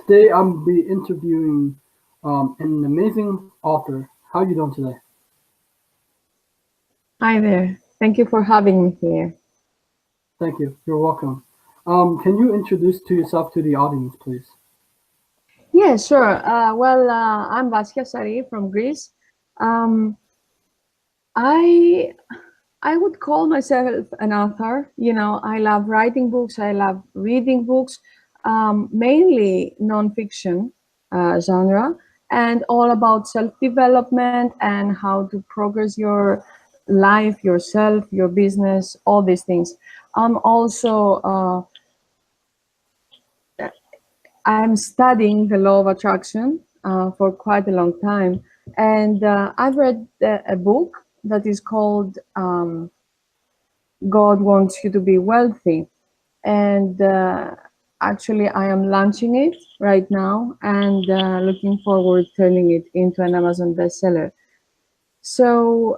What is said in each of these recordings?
Today I'm be interviewing an amazing author. How are you doing today? Hi there. Thank you for having me here. Thank you. You're welcome. Can you introduce to yourself to the audience, please? Yeah, sure. I'm Vassia Sarri from Greece. Um, I I would call myself an author. I love writing books. I love reading books, mainly nonfiction genre, and all about self-development and how to progress your life, yourself, your business, all these things. I'm also I'm studying the law of attraction for quite a long time, and I've read a book that is called "God Wants You to Be Wealthy," and actually, I am launching it right now and looking forward turning it into an Amazon bestseller. So,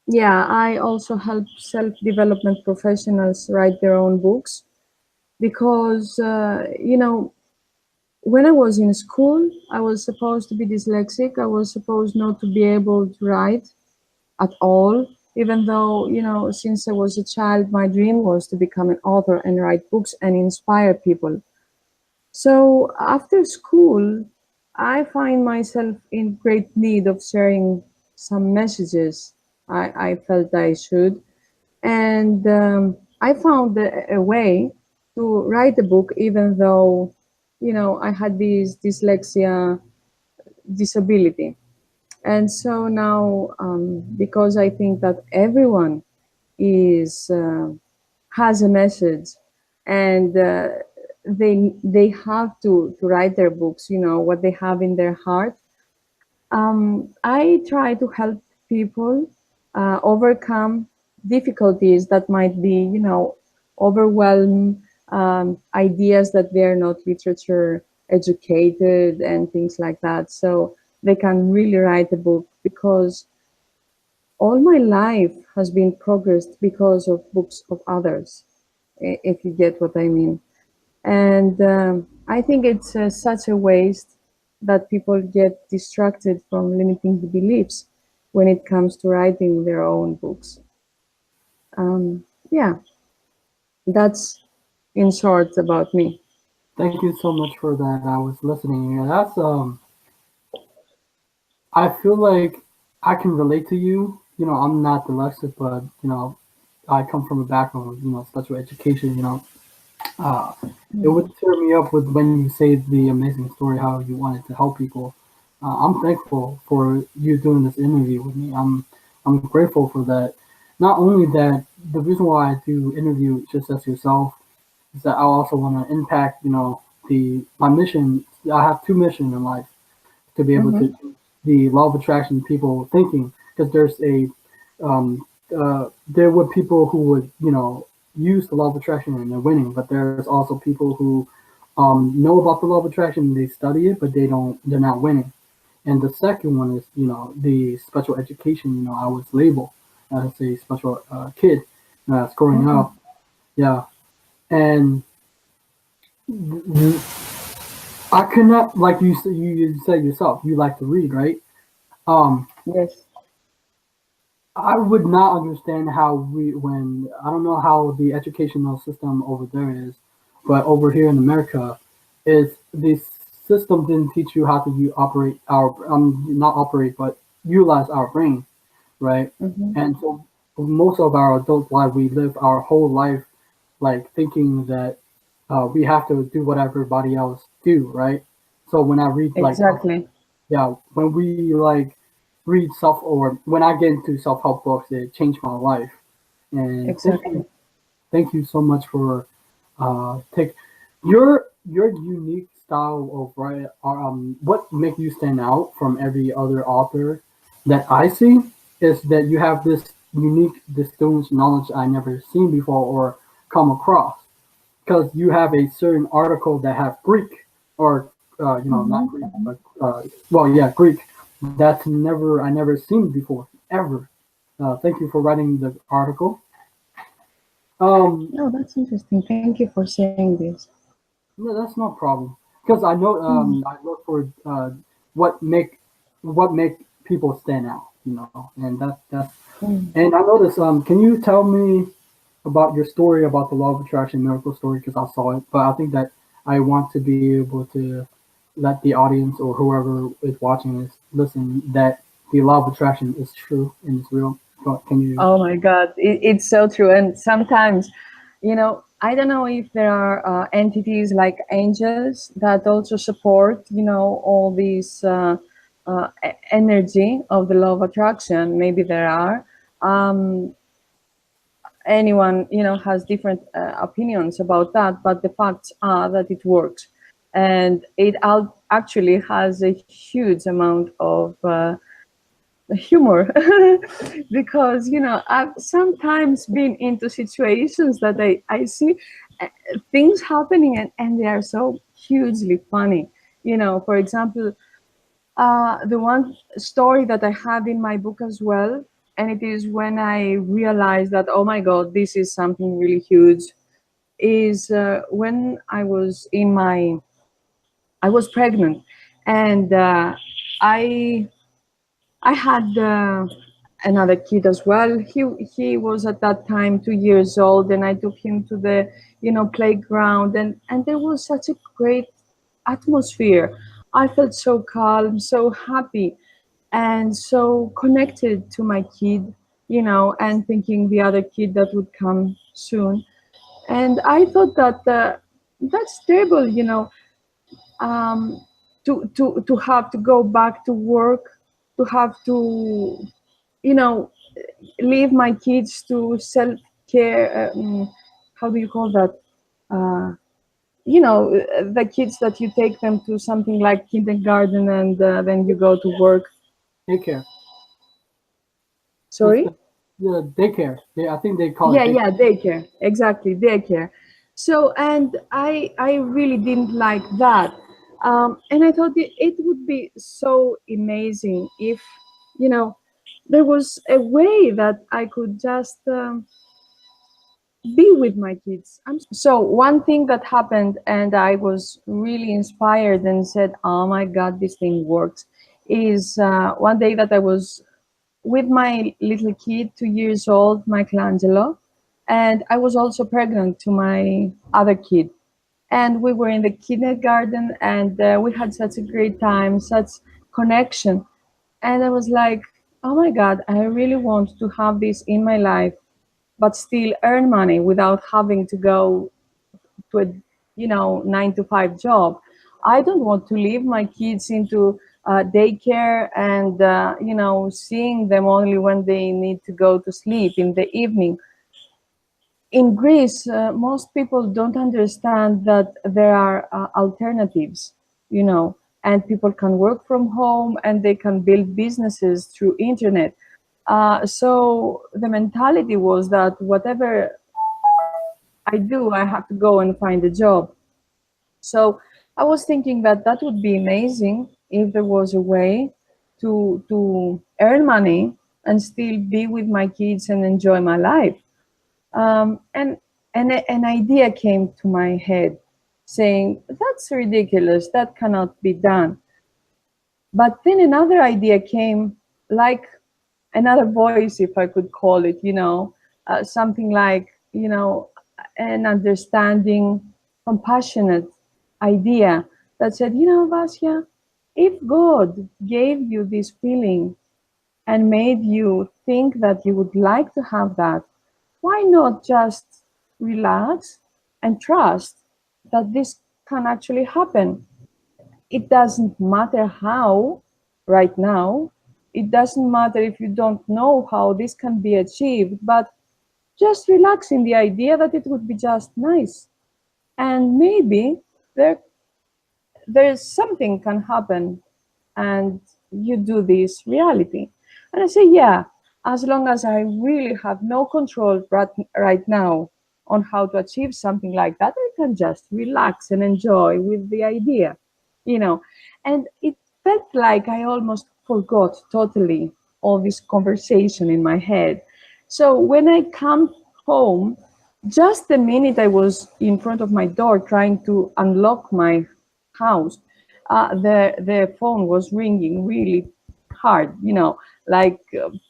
yeah, I also help self-development professionals write their own books because when I was in school, I was supposed to be dyslexic. I was supposed not to be able to write at all, even though, since I was a child, my dream was to become an author and write books and inspire people. So after school, I find myself in great need of sharing some messages I felt I should. And I found a way to write a book, even though, I had this dyslexia disability. And so now, because I think that everyone is has a message, and they have to write their books, what they have in their heart. I try to help people overcome difficulties that might be, overwhelm ideas that they're not literature educated and things like that. So they can really write a book, because all my life has been progressed because of books of others, if you get what I mean. And I think it's such a waste that people get distracted from limiting the beliefs when it comes to writing their own books. Yeah, that's in short about me. Thank you so much for that. I was listening. Yeah, that's I feel like I can relate to you. I'm not dyslexic, but I come from a background of special education. Uh, it would Mhm. tear me up with when you say the amazing story how you wanted to help people. I'm thankful for you doing this interview with me. I'm grateful for that. Not only that, the reason why I do interview just as yourself is that I also want to impact. The my mission. I have two missions in life to be able to Mhm. change the law of attraction people thinking, because there's a there were people who would use the law of attraction and they're winning, but there's also people who know about the law of attraction, they study it, but they're not winning. And the second one is the special education. I was labeled as a special kid growing Mhm. up. Yeah, and I could not, like you said yourself, you like to read, right? Um, Yes. I would not understand how when I don't know how the educational system over there is, but over here in America, is this system didn't teach you how to operate our not operate but utilize our brain, right? Mhm. And so most of our adult life, we live our whole life like thinking that we have to do what everybody else do, right? So when I read like Exactly. yeah, when we like read self or when I get into self help books, it changed my life. And Exactly. thank you so much for take your unique style of writing. What make you stand out from every other author that I see is that you have this unique, distinguished knowledge I never seen before or come across because you have a certain article that have Greek or not Mhm. Greek but well yeah Greek that's never I never seen before ever. Thank you for writing the article. Um, No, that's interesting. Thank you for saying this. no, that's no problem. because I know Mm, I look for what make what make people stand out, and that's mm. and I noticed. Can you tell me about your story about the law of attraction miracle story? Because I saw it, but I think that I want to be able to let the audience or whoever is watching this listen that the law of attraction is true and it's real. Can you? Oh my God, it's so true. And sometimes, I don't know if there are entities like angels that also support, all these energy of the law of attraction. Maybe there are. Um, Anyone, has different opinions about that, but the facts are that it works. And it actually has a huge amount of humor because I've sometimes been into situations that I see uh, things happening, and they are so hugely funny. For example, the one story that I have in my book as well, and it is when I realized that, oh my God, this is something really huge, is when I was pregnant, and I I had another kid as well. He was at that time 2 years old, and I took him to the playground, and there was such a great atmosphere. I felt so calm, so happy, and so connected to my kid, and thinking the other kid that would come soon. And I thought that that's terrible, um, to have to go back to work, to have to you know leave my kids to self care. How do you call that? Uh, the kids that you take them to something like kindergarten, and then you go to work. Daycare. It's Sorry. the daycare. I think they call it Yeah, daycare. yeah, daycare. Exactly, daycare. So, and I really didn't like that. And I thought it would be so amazing if, you know, there was a way that I could just be with my kids. So one thing that happened, and I was really inspired and said, "Oh my God, this thing works," is one day that I was with my little kid, 2 years old, Michelangelo, and I was also pregnant to my other kid. And we were in the kindergarten, and we had such a great time, such connection. And I was like, oh my God, I really want to have this in my life, but still earn money without having to go to a 9 to 5 job. I don't want to leave my kids into daycare and seeing them only when they need to go to sleep in the evening. In Greece, most people don't understand that there are alternatives, and people can work from home and they can build businesses through internet. So the mentality was that whatever I do, I have to go and find a job. So I was thinking that that would be amazing if there was a way to earn money and still be with my kids and enjoy my life. And an idea came to my head saying, that's ridiculous, that cannot be done. But then another idea came, like another voice, if I could call it, something like, an understanding, compassionate idea that said, Vasya, if God gave you this feeling and made you think that you would like to have that, why not just relax and trust that this can actually happen? It doesn't matter how right now. It doesn't matter if you don't know how this can be achieved, but just relax in the idea that it would be just nice. And maybe there there's something can happen and you do this reality. And I say, yeah, as long as I really have no control right now on how to achieve something like that, I can just relax and enjoy with the idea, you know. And it felt like I almost forgot totally all this conversation in my head. So when I come home, just the minute I was in front of my door trying to unlock my house, the phone was ringing really hard, like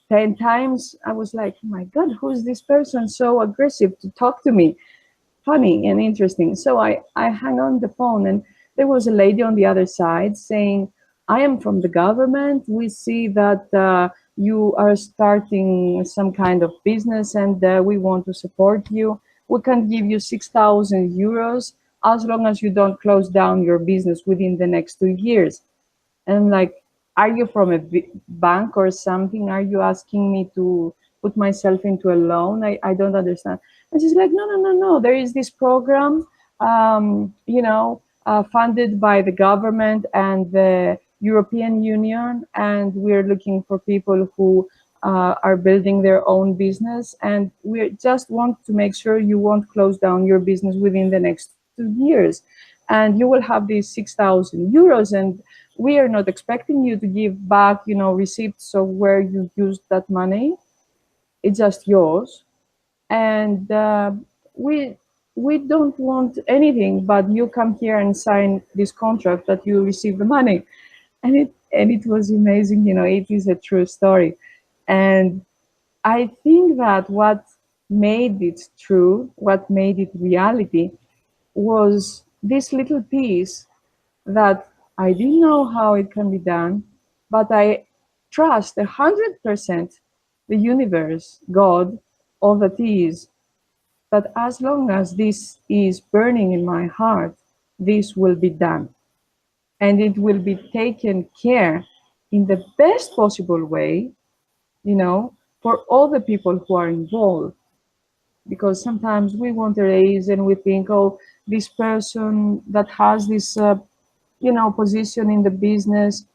10 times. I was like, oh my God, who's this person so aggressive to talk to me? Funny and interesting. So I hung on the phone, and there was a lady on the other side saying, I am from the government. We see that you are starting some kind of business, and we want to support you. We can give you 6,000 euros as long as you don't close down your business within the next 2 years. And I'm like, are you from a bank or something? Are you asking me to put myself into a loan? I don't understand. And she's like, no, no, no, no. There is this program, funded by the government and the European Union. And we're looking for people who are building their own business. And we just want to make sure you won't close down your business within the next 2 years. And you will have these 6,000 euros. And we are not expecting you to give back, receipts of where you used that money. It's just yours. And we don't want anything, but you come here and sign this contract that you receive the money. And it was amazing. It is a true story. And I think that what made it true, what made it reality, was this little piece that I didn't know how it can be done, but I trust 100% the universe, God, all that is, that as long as this is burning in my heart, this will be done. And it will be taken care in the best possible way, for all the people who are involved. Because sometimes we want a raise and we think, oh, this person that has this position in the business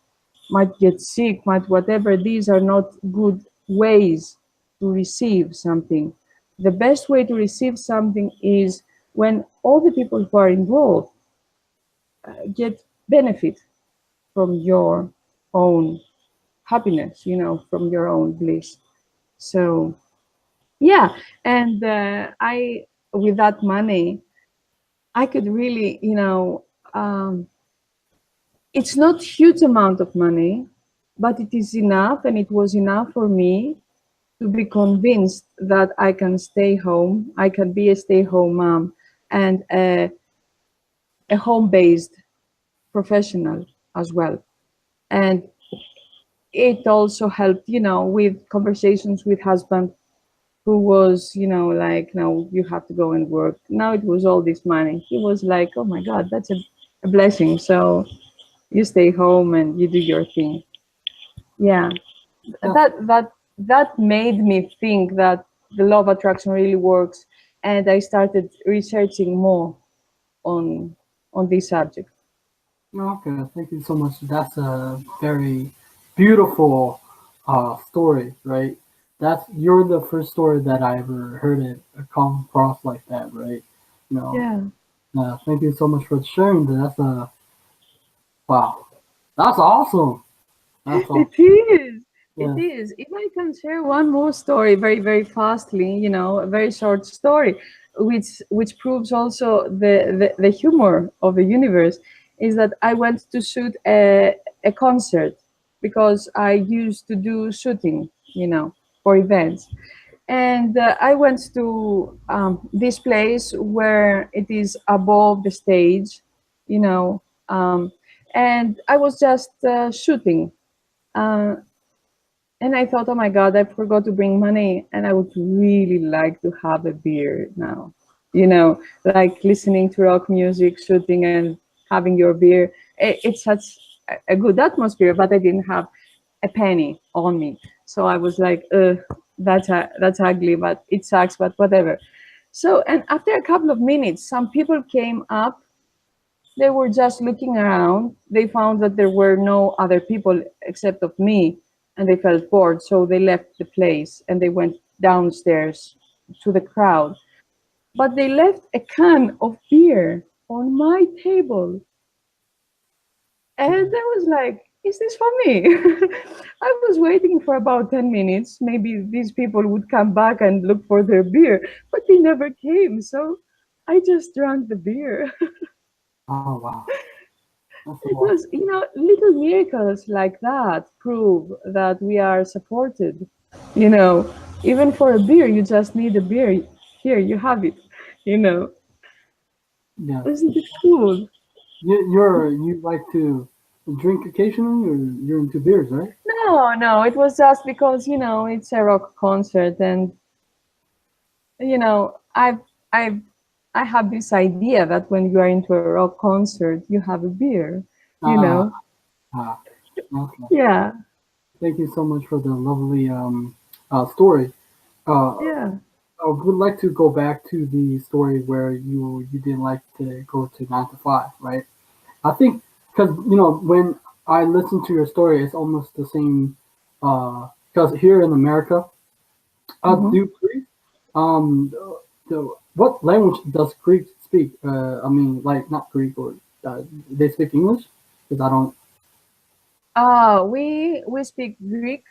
might get sick, might whatever. These are not good ways to receive something. The best way to receive something is when all the people who are involved get benefit from your own happiness, from your own bliss. So yeah, and I with that money, I could really, it's not huge amount of money, but it is enough, and it was enough for me to be convinced that I can stay home, I can be a stay-home mom and a home-based professional as well. And it also helped, with conversations with husband, who was, like, no, you have to go and work. Now it was all this money. He was like, oh my God, that's a blessing. So you stay home and you do your thing. Yeah, Yeah. that made me think that the law of attraction really works, and I started researching more on this subject. Okay, thank you so much. That's a very beautiful story, right? You're the first story that I ever heard it come across like that, right? You know, Yeah. thank you so much for sharing that. That's a wow. That's awesome. That's It awesome. is. It Yes. is. If I can share one more story very, very fastly, a very short story, which proves also the humor of the universe, is that I went to shoot a concert because I used to do shooting, for events. And I went to this place where it is above the stage, you know, um, and I was just shooting. Uh, and I thought, oh my God, I forgot to bring money, and I would really like to have a beer now. Like listening to rock music, shooting, and having your beer. It's such a good atmosphere, but I didn't have a penny on me. So I was like, that's ugly, but it sucks, but whatever. So, and after a couple of minutes, some people came up. They were just looking around. They found that there were no other people except of me, and they felt bored. So they left the place and they went downstairs to the crowd. But they left a can of beer on my table. And I was like, is this for me? I was waiting for about 10 minutes. Maybe these people would come back and look for their beer, but they never came. So I just drank the beer. Oh wow. So, Because, little miracles like that prove that we are supported. You know, even for a beer, you just need a beer. Here, you have it. You know, yeah. isn't it cool? You like to drink occasionally, or you're into beers, right? No, no, it was just because, it's a rock concert, and, you know, I've, I have this idea that when you are into a rock concert, you have a beer, you Ah, know? ah, okay. Yeah, Thank you so much for the lovely story. Uh, yeah. I would like to go back to the story where you didn't like to go to 9 to 5, right? I think because when I listen to your story, it's almost the same. Because here in America, Hmm. do Greek, what language does Greek speak? I mean, like not Greek, or they speak English? Because I don't. We speak Greek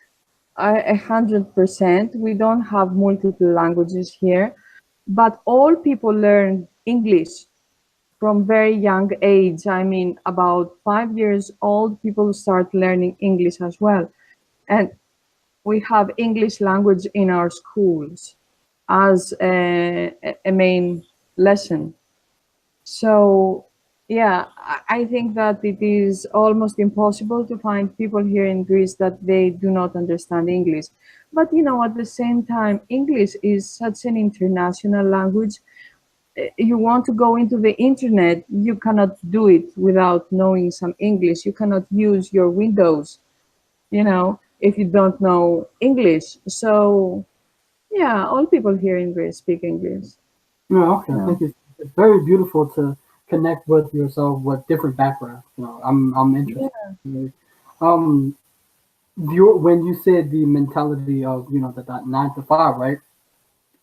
100%. We don't have multiple languages here, but all people learn English from very young age. I mean, about 5 years old, people start learning English as well. And we have English language in our schools as a main lesson. So, yeah, I think that it is almost impossible to find people here in Greece that they do not understand English. But, at the same time, English is such an international language. You want to go into the internet, you cannot do it without knowing some English. You cannot use your Windows, if you don't know English. So, yeah, all people here in Greece speak English. No, okay. I Yeah. think it's very beautiful to connect with yourself with different backgrounds. I'm interested. Yeah. Um, when you said the mentality of that 9 to 5, right?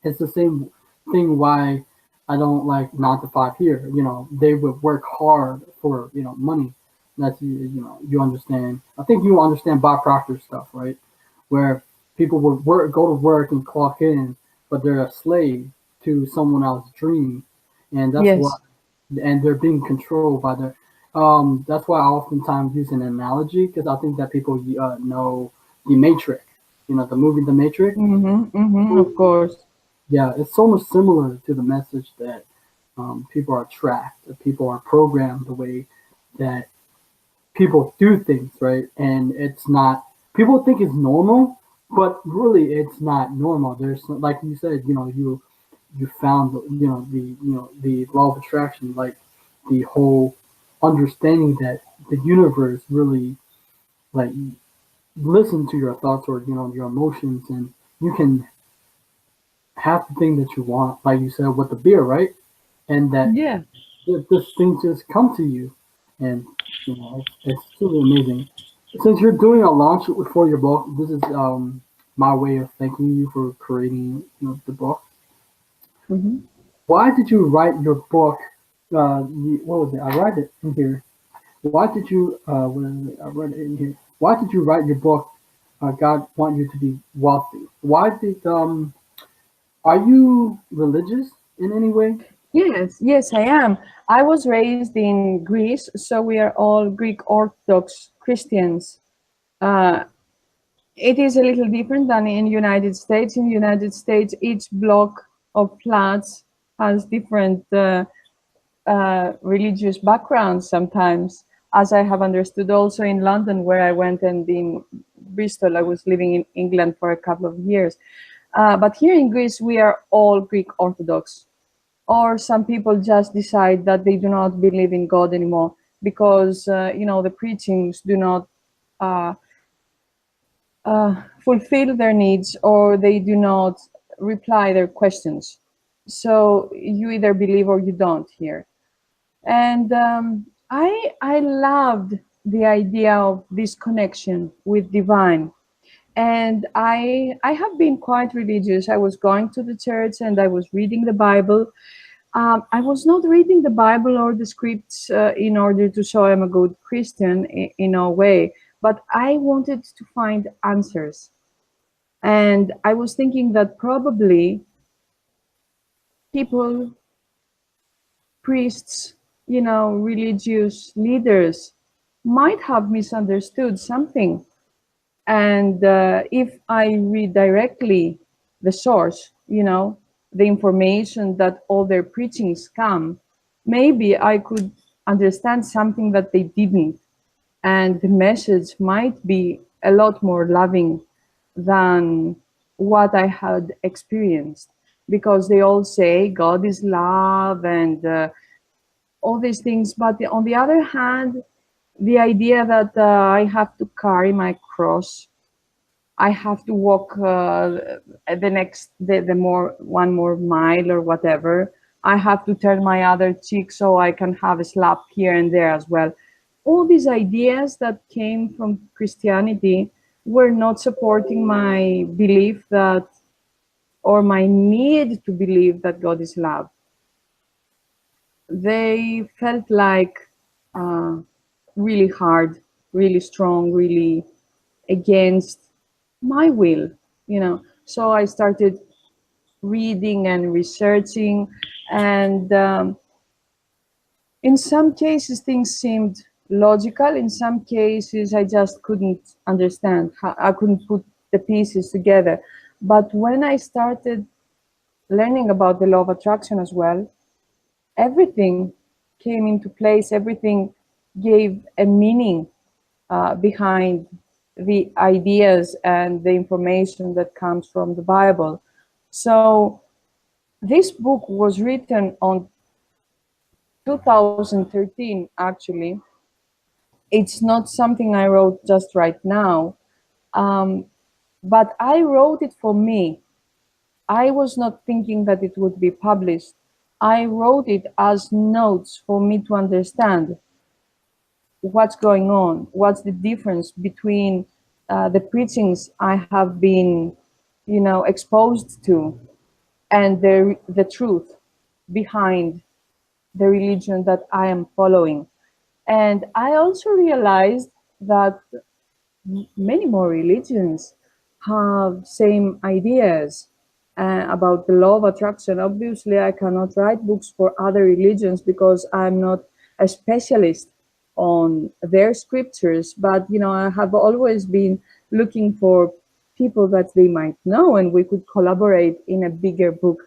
It's the same thing why I don't like 9 to 5 here. They would work hard for money. That's you understand. I think you understand Bob Proctor stuff, right? Where people would go to work and clock in, but they're a slave to someone else's dream, and that's why, Yes. and they're being controlled by their. That's why I oftentimes use an analogy, because I think that people know the Matrix. The movie The Matrix. Mm-hmm, mm-hmm, of course. Yeah, it's so much similar to the message that people are tracked, that people are programmed the way that people do things, right? And it's not, people think it's normal, but really it's not normal. Like you said, you found, the law of attraction, like the whole understanding that the universe really, like, listen to your thoughts, or, your emotions, and you can have the thing that you want, like you said with the beer, right? And that Yeah. this thing just come to you, and it's truly amazing. Since you're doing a launch for your book, this is my way of thanking you for creating the book. Mm-hmm. Why did you write your book? What was it? I write it in here. Why did you? What is it? I read it in here. Why did you write your book? God want you to be wealthy. Why did Are you religious in any way? Yes, yes, I am. I was raised in Greece, so we are all Greek Orthodox Christians. Uh, it is a little different than in United States. In United States, each block of flats has different religious backgrounds sometimes, as I have understood also in London, where I went, and in Bristol, I was living in England for a couple of years. But here in Greece, we are all Greek Orthodox. Or some people just decide that they do not believe in God anymore because, the preachings do not uh, fulfill their needs, or they do not reply their questions. So you either believe or you don't here. And I loved the idea of this connection with divine. And I have been quite religious. I was going to the church and I was reading the Bible. I was not reading the Bible or the scripts in order to show I'm a good Christian in a way, but I wanted to find answers. And I was thinking that probably people, priests, religious leaders, might have misunderstood something. And if I read directly the source, the information that all their preachings come, maybe I could understand something that they didn't. And the message might be a lot more loving than what I had experienced, because they all say God is love and all these things. But on the other hand, the idea that I have to carry my cross, I have to walk the more one more mile or whatever. I have to turn my other cheek so I can have a slap here and there as well. All these ideas that came from Christianity were not supporting my belief that, or my need to believe that God is love. They felt like uh, really hard, really strong, really against my will, So I started reading and researching, and in some cases things seemed logical. In some cases, I just couldn't understand. I couldn't put the pieces together. But when I started learning about the law of attraction as well, everything came into place. Everything gave a meaning behind the ideas and the information that comes from the Bible. So this book was written on 2013, actually. It's not something I wrote just right now, um, but I wrote it for me. I was not thinking that it would be published. I wrote it as notes for me to understand what's going on, what's the difference between the preachings I have been, exposed to, and the truth behind the religion that I am following. And I also realized that many more religions have same ideas about the law of attraction. Obviously, I cannot write books for other religions because I'm not a specialist on their scriptures, but I have always been looking for people that they might know, and we could collaborate in a bigger book,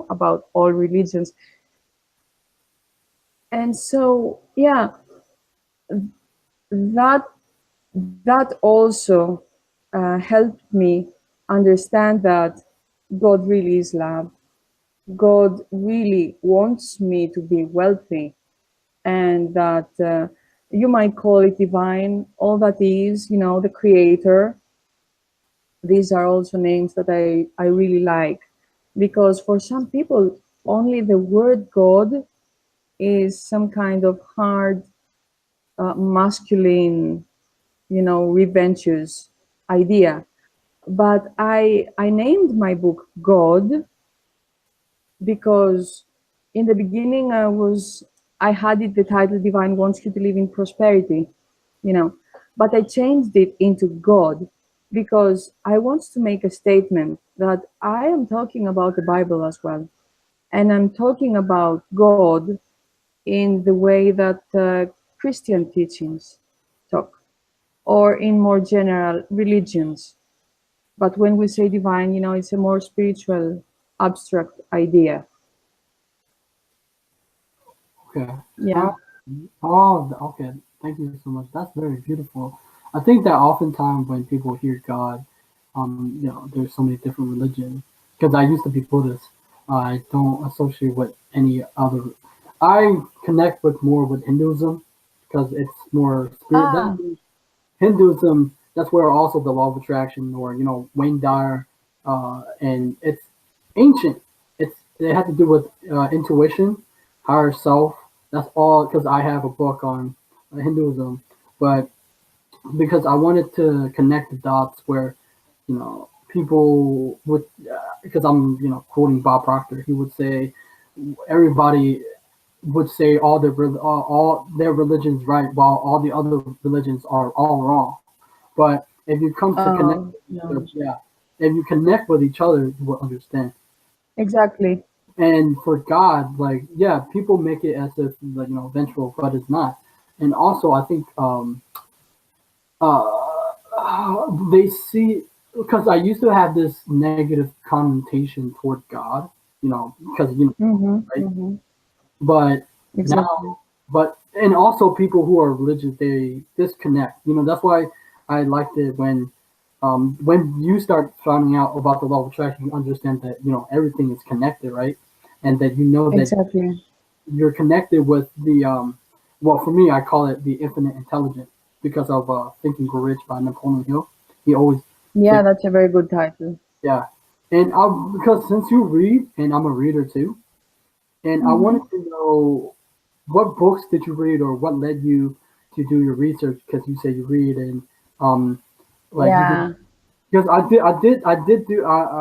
about all religions. And so, yeah, that that also helped me understand that God really is love. God really wants me to be wealthy, and that you might call it divine, all that is, the creator. These are also names that I really like, because for some people, only the word God is some kind of hard, masculine, revengeous idea. But I named my book God because in the beginning I had it the title Divine Wants You to Live in Prosperity, you know, but I changed it into God because I want to make a statement that I am talking about the Bible as well, and I'm talking about God in the way that Christian teachings talk, or in more general religions. But when we say divine, it's a more spiritual, abstract idea. Okay. Yeah. Uh, oh, okay. Thank you so much. That's very beautiful. I think that oftentimes when people hear God, there's so many different religions. Because I used to be Buddhist, I don't associate with any other. I connect with more with Hinduism because it's more spirit. Ah, Hinduism, that's where also the law of attraction, or Wayne Dyer, and it's ancient. It had to do with intuition, higher self. That's all. Because I have a book on Hinduism, but because I wanted to connect the dots where people would, because I'm quoting Bob Proctor, he would say everybody would say all their religions right, while all the other religions are all wrong. But if you come to connect, no. yeah, if you connect with each other, you will understand. Exactly. And for God, like, yeah, people make it as if like vengeful, but it's not. and also I think they see, because I used to have this negative connotation toward God, because Mm-hmm. right, Mm-hmm. but Exactly. now, but and also people who are religious, they disconnect. That's why I liked it when you start finding out about the law of attraction, you understand that everything is connected, right? And that that Exactly. you're connected with the well, for me, I call it the infinite intelligence because of Think and Grow Rich by Napoleon Hill. He always Yeah, said, that's a very good title. yeah. And because since you read, and I'm a reader too, and I Mm-hmm. wanted to know what books did you read or what led you to do your research, because you say you read, and um like you did, Yeah. because I did do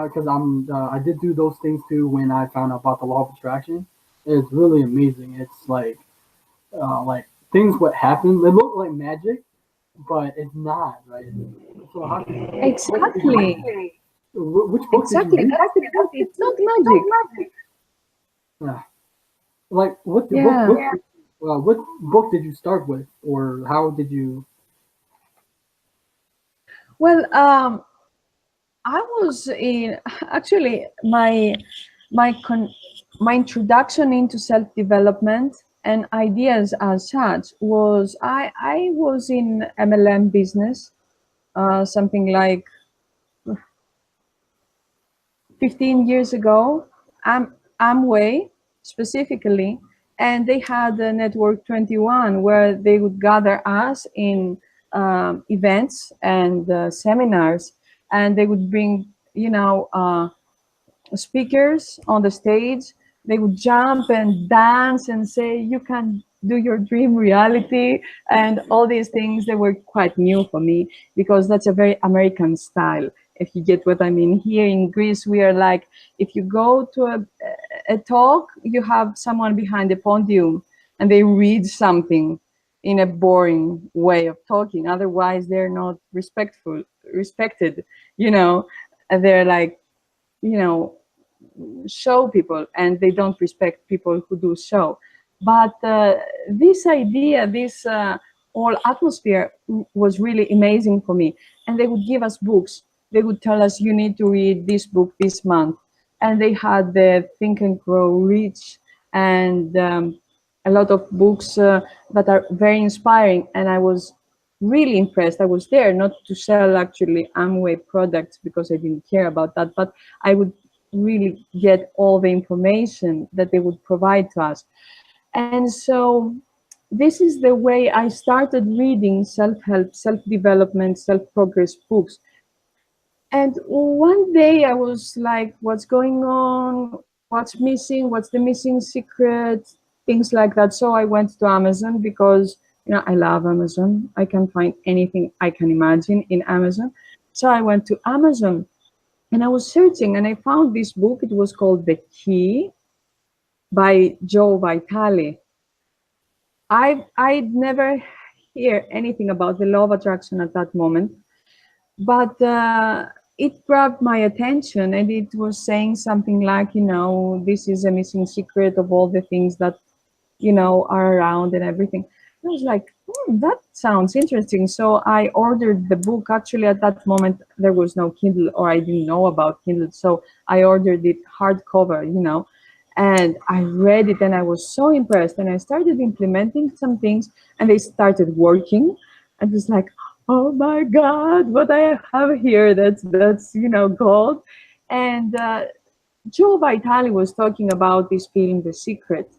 because I did do those things too when I found out about the law of attraction. It's really amazing. It's like things what happen. They look like magic, but it's not, right? So how did what did you Exactly. which book did you Exactly. read? That's the point. It's not magic. Yeah. Like Yeah. what book did you start with, or how did you? Well, I was in actually my introduction into self development and ideas as such was I was in MLM business, something like 15 years ago, Amway specifically, and they had a Network 21 where they would gather us in events and seminars, and they would bring, speakers on the stage. They would jump and dance and say, "You can do your dream reality," and all these things. They were quite new for me because that's a very American style. If you get what I mean, here in Greece, we are like, if you go to a talk, you have someone behind the podium and they read something in a boring way of talking. Otherwise, they're not respected, you know. And they're like, you know, show people and they don't respect people who do show. But this idea, this whole atmosphere was really amazing for me. And they would give us books. They would tell us, you need to read this book this month. And they had the Think and Grow Rich and a lot of books that are very inspiring. And I was really impressed. I was there not to sell actually Amway products because I didn't care about that, but I would really get all the information that they would provide to us. And so this is the way I started reading self-help, self-development, self-progress books. And one day I was like, what's going on? What's missing? What's the missing secret? Things like that. So I went to Amazon because, I love Amazon. I can find anything I can imagine in Amazon. So I went to Amazon and I was searching and I found this book. It was called The Key by Joe Vitale. I'd never hear anything about the law of attraction at that moment, but it grabbed my attention and it was saying something like, this is a missing secret of all the things that, are around and everything. I was like, that sounds interesting. So I ordered the book. Actually, at that moment, there was no Kindle or I didn't know about Kindle. So I ordered it hardcover, and I read it and I was so impressed. And I started implementing some things and they started working. And it's like, oh my God, what I have here, that's gold. And Joe Vitale was talking about this film, The Secret.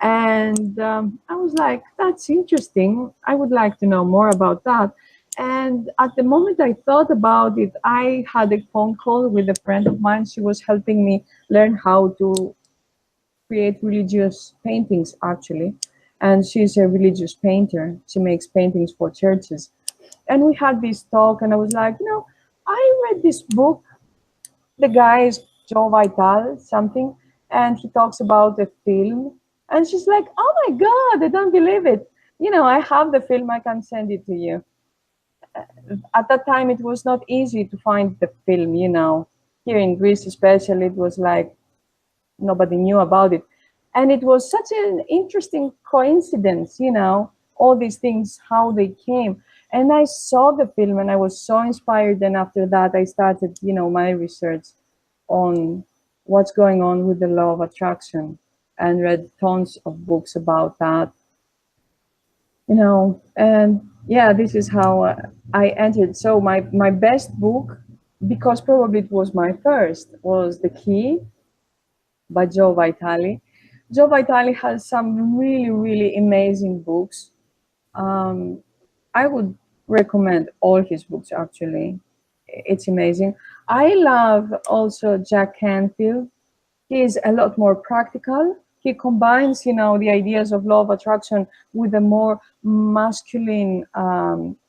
And I was like, that's interesting. I would like to know more about that. And at the moment I thought about it, I had a phone call with a friend of mine. She was helping me learn how to create religious paintings, actually. And she's a religious painter. She makes paintings for churches. And we had this talk, and I was like, I read this book. The guy is Joe Vital, something, and he talks about a film. And she's like, oh my God, I don't believe it. I have the film, I can send it to you. At that time, it was not easy to find the film, Here in Greece, especially, it was like nobody knew about it. And it was such an interesting coincidence, all these things, how they came. And I saw the film and I was so inspired. And after that, I started, my research on what's going on with the law of attraction and read tons of books about that, and yeah, this is how I entered. So my best book, because probably it was my first, was The Key by Joe Vitale. Joe Vitale has some really, really amazing books. um, I would recommend all his books, actually. It's amazing. I love also Jack Canfield. He is a lot more practical. He combines, the ideas of law of attraction with a more masculine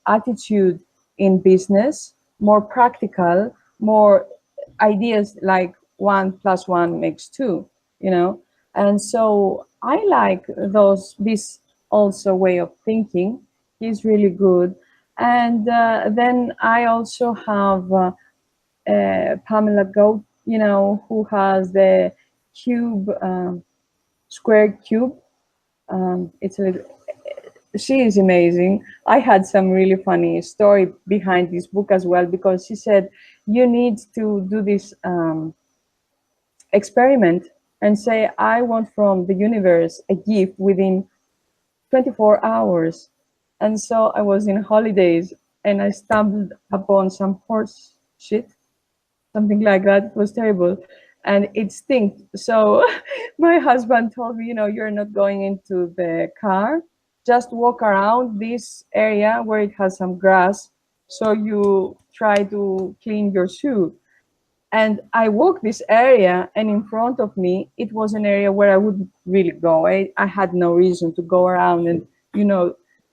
attitude in business, more practical, more ideas like one plus one makes two, you know. And so I like this also way of thinking. He's really good. And then I also have Pamela Goat, who has the cube, square cube. It's a little, she is amazing. I had some really funny story behind this book as well, because she said you need to do this experiment and say, I want from the universe a gift within 24 hours. And so I was in holidays and I stumbled upon some horse shit, something like that. It was terrible, and it stinks. So my husband told me, you're not going into the car. Just walk around this area where it has some grass. So you try to clean your shoe. And I walked this area, and in front of me, it was an area where I wouldn't really go. I had no reason to go around and,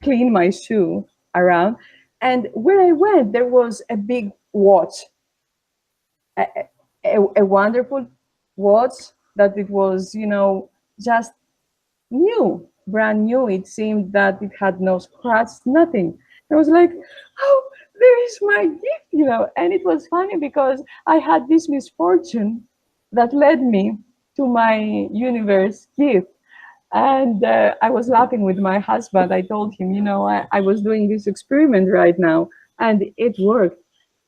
clean my shoe around. And where I went, there was a big watch, a, a wonderful watch that it was, just new, brand new. It seemed that it had no scratch, nothing. I was like, oh, there is my gift, And it was funny because I had this misfortune that led me to my universe gift. And I was laughing with my husband. I told him, I was doing this experiment right now, and it worked.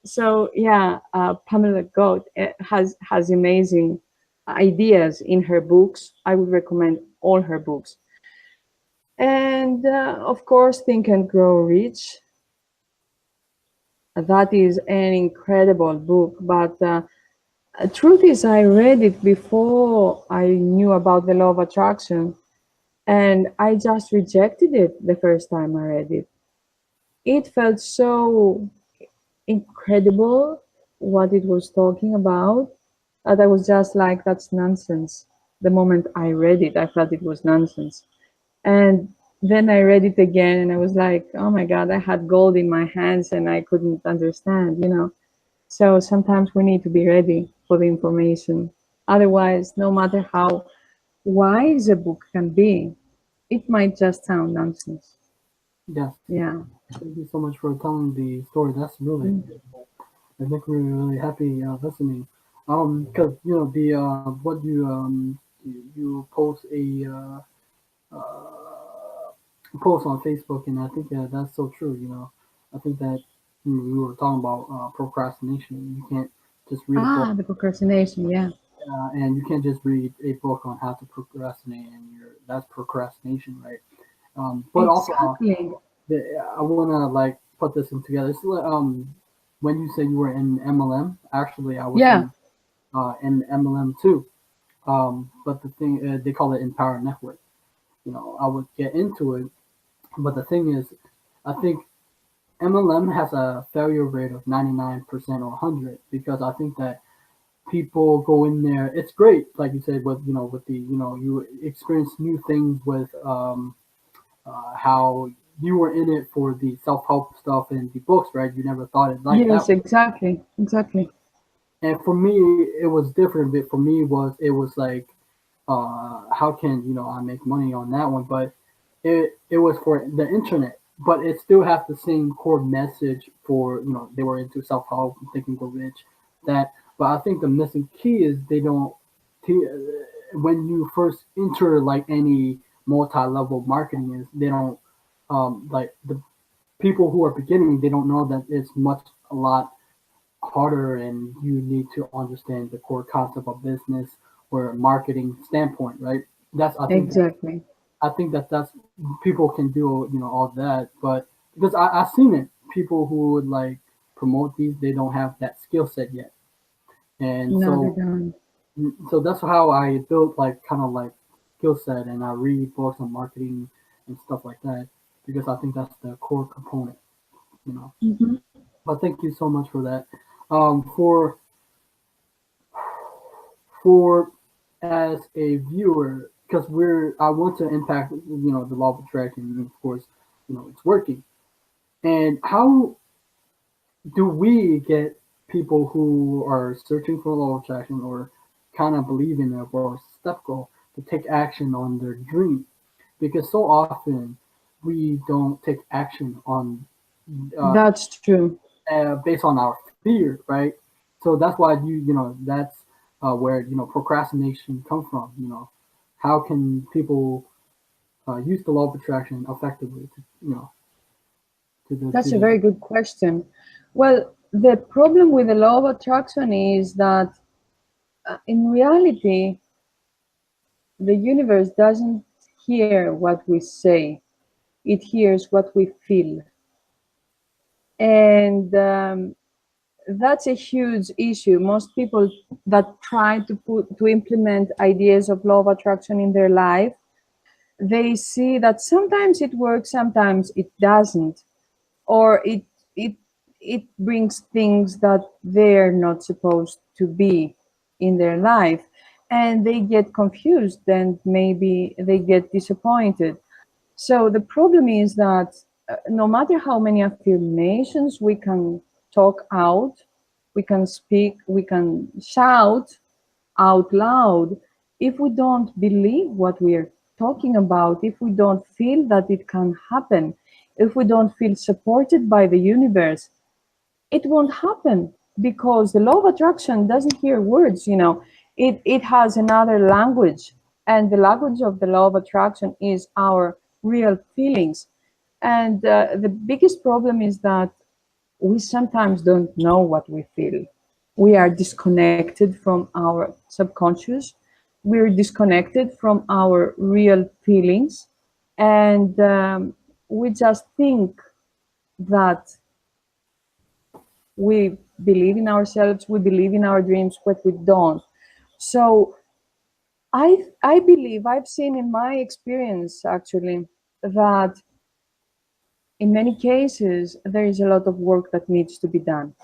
So yeah, Pamela Goat has amazing ideas in her books. I would recommend all her books. And of course, Think and Grow Rich. That is an incredible book. But truth is, I read it before I knew about the law of attraction, and I just rejected it the first time I read it. It felt so incredible what it was talking about that I was just like, that's nonsense. The moment I read it, I felt it was nonsense. And then I read it again and I was like, oh my God, I had gold in my hands and I couldn't understand. So sometimes we need to be ready for the information. Otherwise, no matter how wise a book can be, it might just sound nonsense. Yes. Yeah. Thank you so much for telling the story. That's really beautiful. I think we're really happy listening. Because the what you post a post on Facebook, and I think that's so true. I think that we were talking about procrastination. You can't just read a book, The procrastination. Yeah. and you can't just read a book on how to procrastinate, and that's procrastination, right? But also, Exactly. I wanna like put this in together. So, when you said you were in MLM, actually, I was Yeah. in MLM too. But the thing they call it Empower Network. I would get into it, but the thing is, I think MLM has a failure rate of 99% or 100 because I think that people go in there. It's great, like you said, with the you experience new things with how you were in it for the self help stuff and the books, right? You never thought it like that. Yes, exactly. Exactly. And for me, it was different. But for me, it was like, how can I make money on that one? But it was for the internet, but it still has the same core message for they were into self help and thinking go rich. That, but I think the missing key is they don't. When you first enter like any multi level marketing is they don't like the people who are beginning, they don't know that it's much a lot harder, and you need to understand the core concept of business or marketing standpoint, right? That's Exactly. I think that's people can do, all that, but because I've seen it, people who would like promote these, they don't have that skill set yet, and No, they so don't. that's how I built like kind of like skill set, and I read books on marketing and stuff like that because I think that's the core component, you know. Hmm. But thank you so much for that. For as a viewer, because I want to impact, the law of attraction, and of course, it's working. And how do we get people who are searching for law of attraction or kind of believe in it or skeptical to take action on their dream? Because so often we don't take action on uh, That's true. based on our fear, right? So that's why that's where procrastination comes from. How can people use the law of attraction effectively to That's do a very that? good question. Well, the problem with the law of attraction is that in reality, the universe doesn't hear what we say, it hears what we feel. And that's a huge issue. Most people that try to implement ideas of law of attraction in their life, they see that sometimes it works, sometimes it doesn't, or it it brings things that they're not supposed to be in their life, and they get confused and maybe they get disappointed. So the problem is that no matter how many affirmations we can talk out, we can speak, we can shout out loud, if we don't believe what we are talking about, if we don't feel that it can happen, if we don't feel supported by the universe, it won't happen, because the law of attraction doesn't hear words, it has another language, and the language of the law of attraction is our real feelings. And the biggest problem is that we sometimes don't know what we feel. We are disconnected from our subconscious. We're disconnected from our real feelings. And we just think that we believe in ourselves, we believe in our dreams, but we don't. So I believe, I've seen in my experience actually, that in many cases there is a lot of work that needs to be done.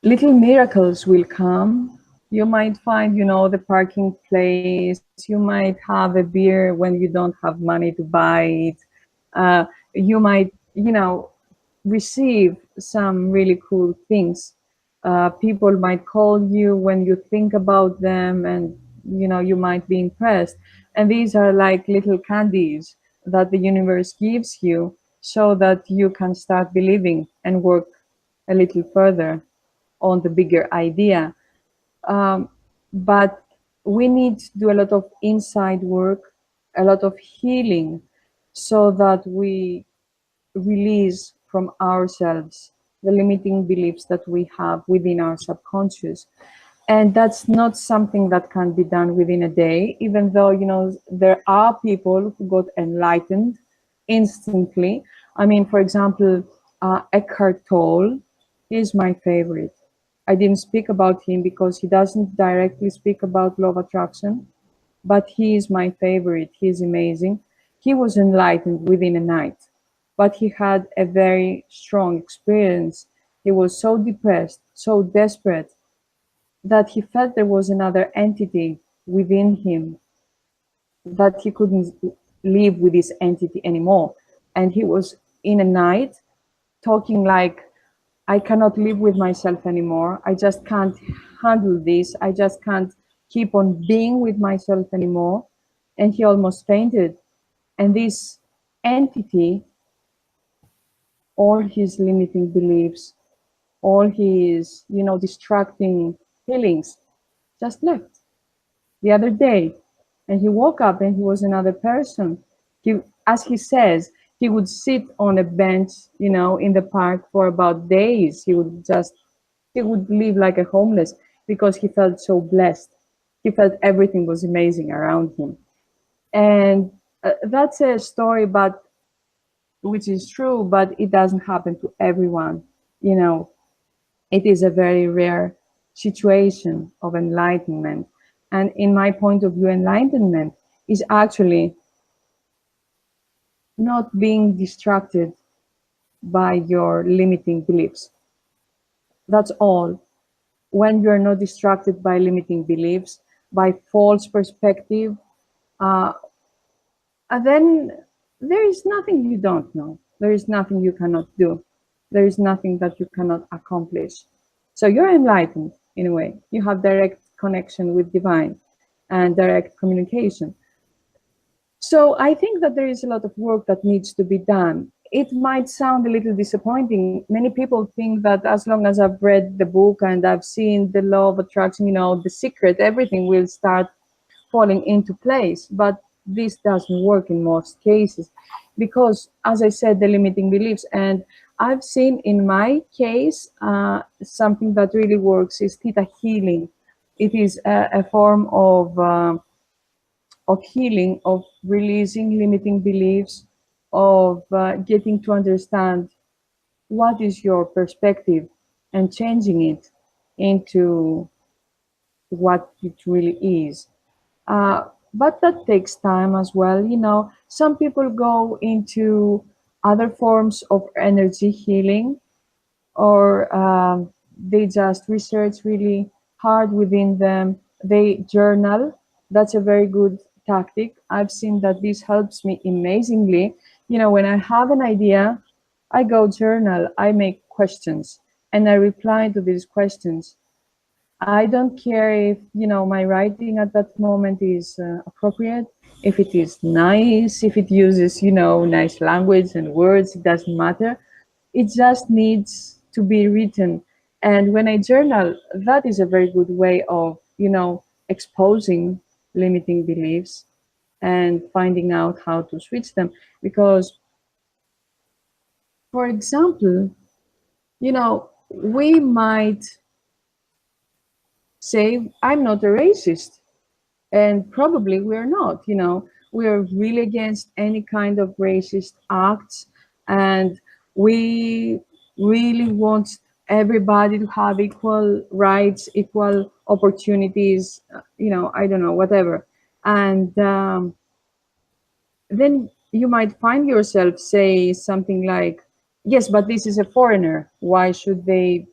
Little miracles will come. You might find, the parking place. You might have a beer when you don't have money to buy it. You might, receive some really cool things. People might call you when you think about them, and you might be impressed. And these are like little candies that the universe gives you so that you can start believing and work a little further on the bigger idea. Um, but we need to do a lot of inside work, a lot of healing, so that we release from ourselves the limiting beliefs that we have within our subconscious. And that's not something that can be done within a day, even though, there are people who got enlightened instantly. I mean, for example, Eckhart Tolle is my favorite. I didn't speak about him because he doesn't directly speak about law of attraction, but he is my favorite. He is amazing. He was enlightened within a night, but he had a very strong experience. He was so depressed, so desperate, that he felt there was another entity within him, that he couldn't live with this entity anymore. And he was in a night talking like, I cannot live with myself anymore. I just can't handle this. I just can't keep on being with myself anymore. And he almost fainted. And this entity, all his limiting beliefs, all his, distracting feelings, just left the other day. And he woke up and he was another person. He, as he says, He would sit on a bench, in the park for about days. He would live like a homeless because he felt so blessed. He felt everything was amazing around him. And that's a story, but which is true, but it doesn't happen to everyone. You know, it is a very rare situation of enlightenment. And in my point of view, enlightenment is actually not being distracted by your limiting beliefs. That's all. When you're not distracted by limiting beliefs, by false perspective, uh, then there is nothing you don't know. There is nothing you cannot do. There is nothing that you cannot accomplish. So you're enlightened in a way. You have direct connection with divine and direct communication. So I think that there is a lot of work that needs to be done. It might sound a little disappointing. Many people think that as long as I've read the book and I've seen the law of attraction, the secret, everything will start falling into place. But this doesn't work in most cases because, as I said, the limiting beliefs. And I've seen in my case, something that really works is theta healing. It is a form of healing, of releasing limiting beliefs, of getting to understand what is your perspective and changing it into what it really is. But that takes time as well. Some people go into other forms of energy healing, or they just research really hard within them. They journal. That's a very good tactic. I've seen that this helps me amazingly. When I have an idea, I go journal, I make questions, and I reply to these questions. I don't care if, my writing at that moment is appropriate, if it is nice, if it uses, nice language and words, it doesn't matter. It just needs to be written. And when I journal, that is a very good way of, exposing limiting beliefs and finding out how to switch them. Because, for example, we might say, I'm not a racist. And probably we're not. We're really against any kind of racist acts. And we really want everybody to have equal rights, equal opportunities, I don't know, whatever. And then you might find yourself say something like, yes, but this is a foreigner. Why should they,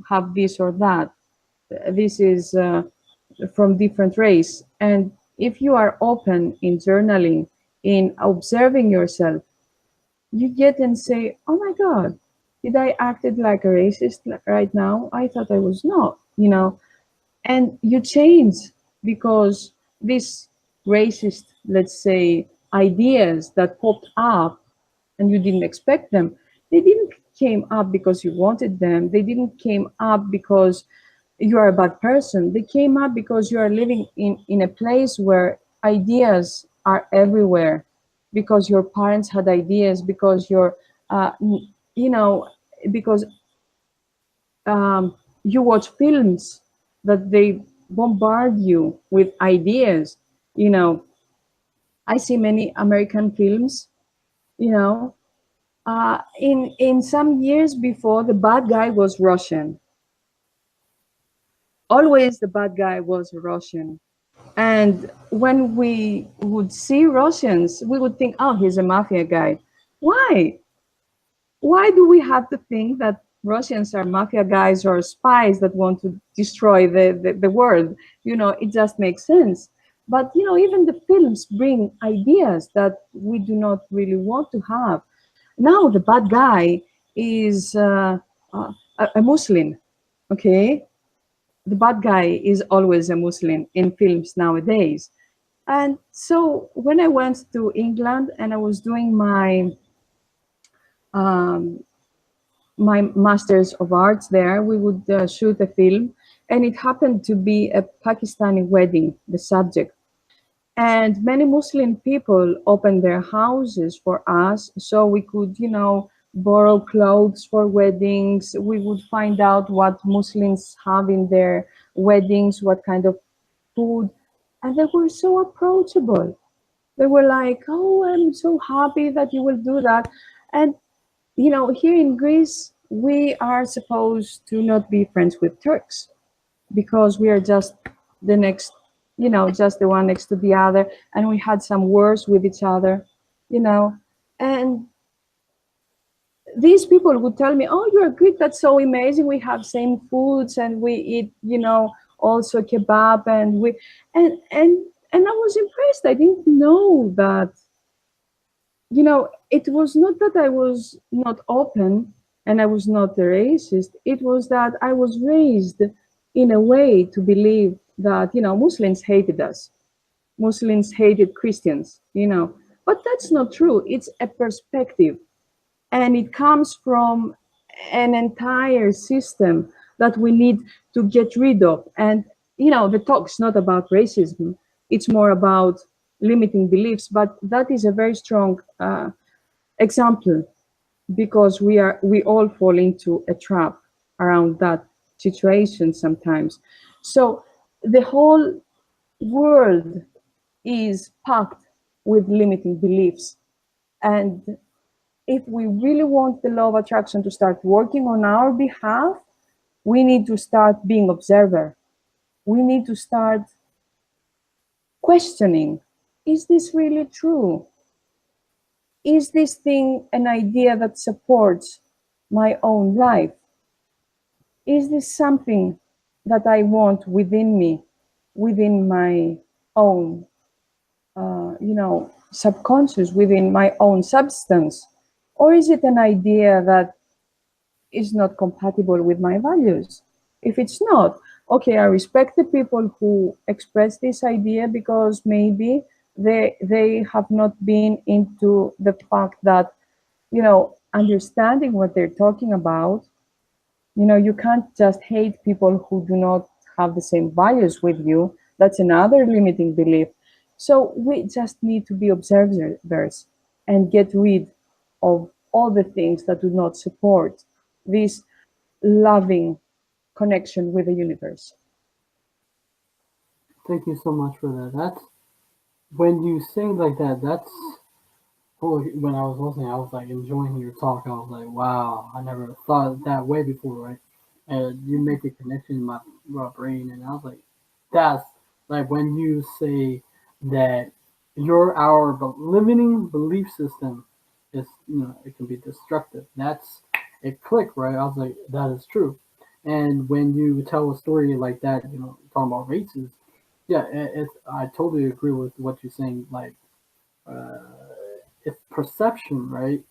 have this or that? This is from different race. And if you are open in journaling, in observing yourself, you get and say, oh my God, did I acted like a racist right now? I thought I was not, and you change because these racist, let's say, ideas that popped up and you didn't expect them, they didn't came up because you wanted them. They didn't came up because you are a bad person. They came up because you are living in a place where ideas are everywhere, because your parents had ideas, because uh, you know, because you watch films that they bombard you with ideas. You know, I see many American films. You know, in some years before, the bad guy was Russian. Always the bad guy was Russian. And when we would see Russians, we would think, oh, he's a mafia guy. Why? Why do we have to think that Russians are mafia guys or spies that want to destroy the world? It just makes sense. But, even the films bring ideas that we do not really want to have. Now, the bad guy is a Muslim, okay? The bad guy is always a Muslim in films nowadays. And so when I went to England and I was doing um, my Masters of Arts there, we would shoot a film, and it happened to be a Pakistani wedding, the subject. And many Muslim people opened their houses for us so we could, borrow clothes for weddings. We would find out what Muslims have in their weddings, what kind of food. And they were so approachable. They were like, "Oh, I'm so happy that you will do that." And, here in Greece, we are supposed to not be friends with Turks because we are just the next, just the one next to the other, and we had some wars with each other, you know. And these people would tell me, "Oh, you're Greek. That's so amazing. We have same foods, and we eat, also kebab, and we and I was impressed. I didn't know that, it was not that I was not open and I was not a racist. It was that I was raised in a way to believe that, Muslims hated us. Muslims hated Christians, But that's not true. It's a perspective. And it comes from an entire system that we need to get rid of. And, the talk's not about racism. It's more about limiting beliefs. But that is a very strong example because we all fall into a trap around that situation sometimes. So the whole world is packed with limiting beliefs. And if we really want the law of attraction to start working on our behalf, we need to start being observer. We need to start questioning, is this really true? Is this thing an idea that supports my own life? Is this something that I want within me, within my own, subconscious, within my own substance? Or is it an idea that is not compatible with my values? If it's not, okay, I respect the people who express this idea because maybe they have not been into the fact that, understanding what they're talking about. You can't just hate people who do not have the same values with you. That's another limiting belief. So we just need to be observers and get rid of all the things that do not support this loving connection with the universe. Thank you so much for that. That's when you sing like that. That's when I was listening. I was like enjoying your talk. I was like, wow, I never thought it that way before, right? And you make a connection in my brain, and I was like, that's like when you say that our limiting belief system is, it can be destructive. That's it. Click, right? I was like, that is true. And when you tell a story like that, talking about races, yeah, I totally agree with what you're saying. Like, uh, it's perception, right?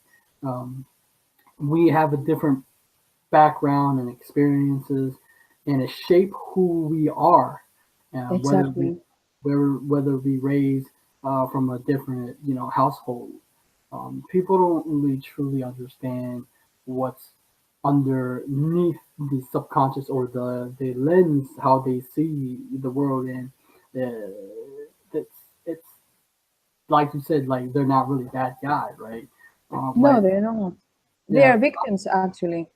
Um, we have a different background and experiences, and it shape who we are, whether we Exactly. whether we raise from a different household. People don't really truly understand what's underneath the subconscious or the lens how they see the world, and it's like you said, like they're not really that guy, right? No, Like they're not. They yeah, are victims, actually.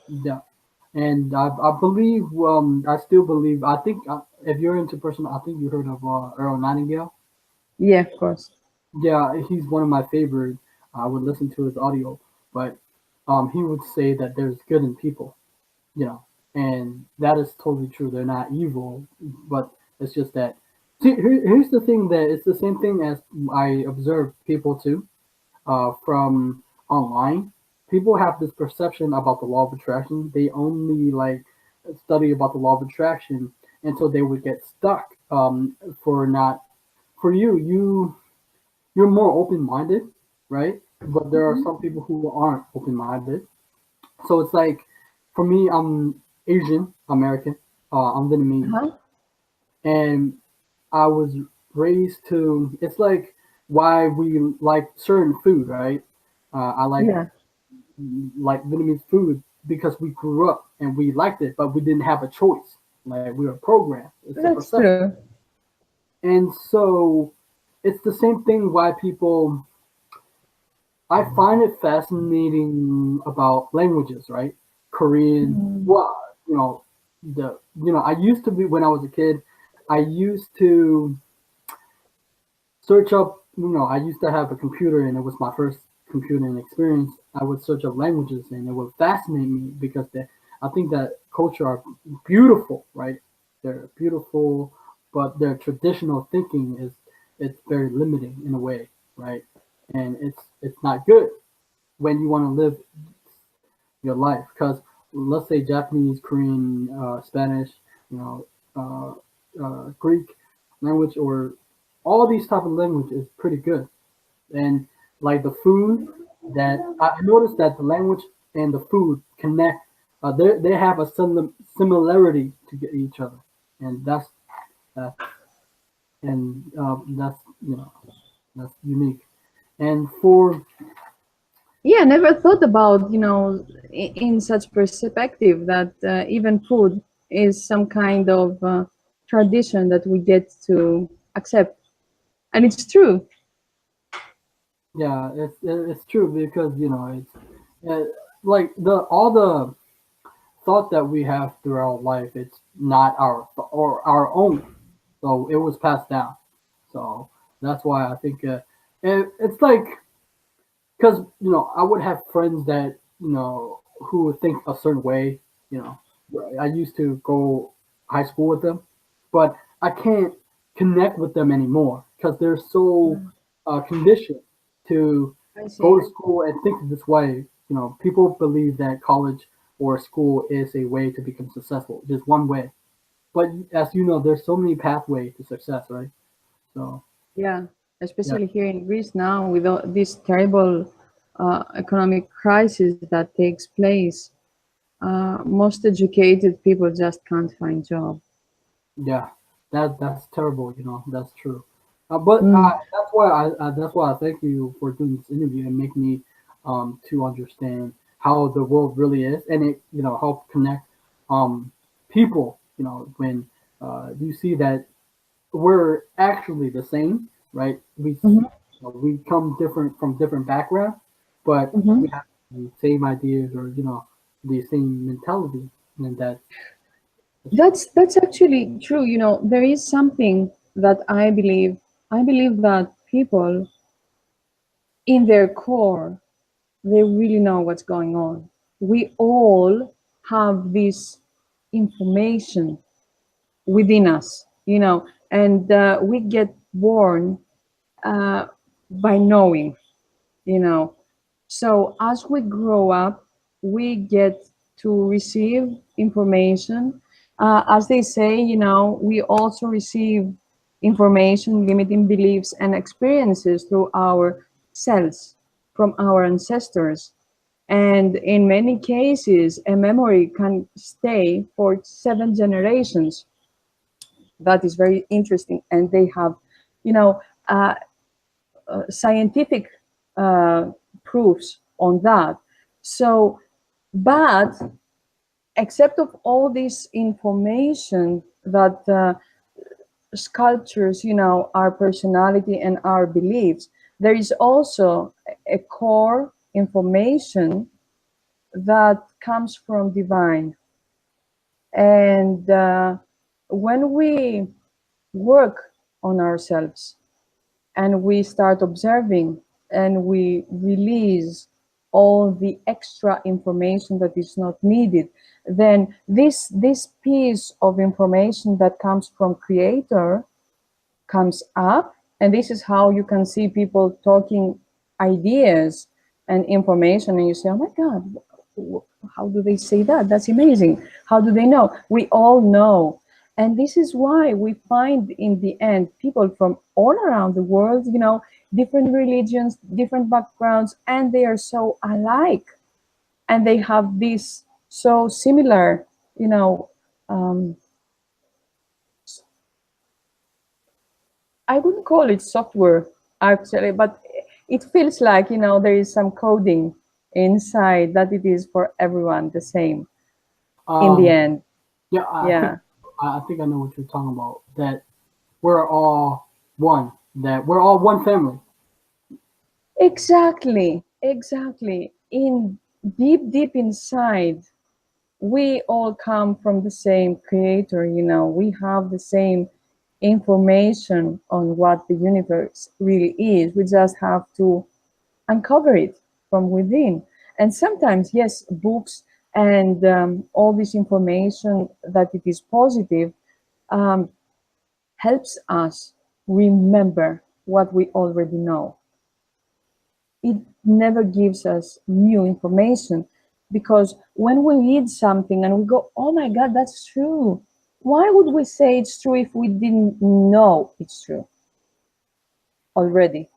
yeah. And I believe, I still believe, I think if you're into personal, I think you heard of Earl Nightingale. Yeah, of course. Yeah, he's one of my favorite. I would listen to his audio, but he would say that there's good in people, you know, and that is totally true. They're not evil, but it's just that. See, here's the thing that it's the same thing as I observe people too from online. People have this perception about the law of attraction. They only like study about the law of attraction until they would get stuck. For not for you're more open minded, right? But there are Hmm. some people who aren't open minded. So it's like for me, I'm Asian American. I'm Vietnamese, Uh-huh. and I was raised to. It's like why we like certain food, right? I Yeah, like Vietnamese food because we grew up and we liked it, but we didn't have a choice. Like we were programmed. It's a that's perception. true. And so it's the same thing why people. I find it fascinating about languages, right? Korean. Mm. Well, you know, I used to be when I was a kid. I used to search up. I used to have a computer, and it was my first computing experience. I would search up languages, and it would fascinate me because I think that culture are beautiful, right? They're beautiful, but their traditional thinking is it's very limiting in a way, right? And it's not good when you want to live your life. Because let's say Japanese, Korean, Spanish, you know, Greek language, or all these type of language is pretty good. And like the food, that I noticed that the language and the food connect. They have a similarity to each other, and that that's that's unique. And for Yeah, never thought about, in such perspective that even food is some kind of tradition that we get to accept. And it's true. yeah, it's true because it's like the all the thought that we have throughout life. It's not or our own, so it was passed down. So that's why I think it's like because I would have friends that who would think a certain way. You know, I used to go high school with them, but I can't connect with them anymore because they're so conditioned to I go see. to school and think this way. People believe that college or school is a way to become successful, just one way. But as you know, there's so many pathways to success, right? So Yeah, yeah, especially here in Greece now with all this terrible economic crisis that takes place. Most educated people just can't find job. yeah, that's terrible. That's true. But Mm. that's why I thank you for doing this interview and make me to understand how the world really is, and it help connect um people. When you see that we're actually the same, right? Mhm. We come different from different backgrounds, but Mhm. we have the same ideas or the same mentality, and that's That's actually true. There is something that I believe. I believe that people in their core, they really know what's going on. We all have this information within us, and we get born uh, by knowing, you know. So as we grow up, we get to receive information. As they say, we also receive information, limiting beliefs, and experiences through our cells from our ancestors. And in many cases, a memory can stay for 7 generations. That is very interesting. And they have, you know, uh, scientific uh, proofs on that. So, but except of all this information that sculptures, our personality and our beliefs, there is also a core information that comes from divine. And when we work on ourselves and we start observing and we release all the extra information that is not needed, then this piece of information that comes from creator comes up, and this is how you can see people talking ideas and information, and you say, oh my god, how do they say that? That's amazing. How do they know? We all know. And this is why we find in the end people from all around the world, different religions, different backgrounds, and they are so alike, and they have this so similar, you know um, I wouldn't call it software actually, but it feels like, there is some coding inside that it is for everyone the same in the um end. yeah. Yeah. I think I know what you're talking about. That we're all one. that we're all one family. Exactly, exactly. In deep inside, we all come from the same creator, you know. We have the same information on what the universe really is. We just have to uncover it from within. And sometimes, yes, books and all this information that it is positive um, helps us remember what we already know. It never gives us new information, because when we read something and we go, oh my God, that's true. Why would we say it's true if we didn't know it's true already?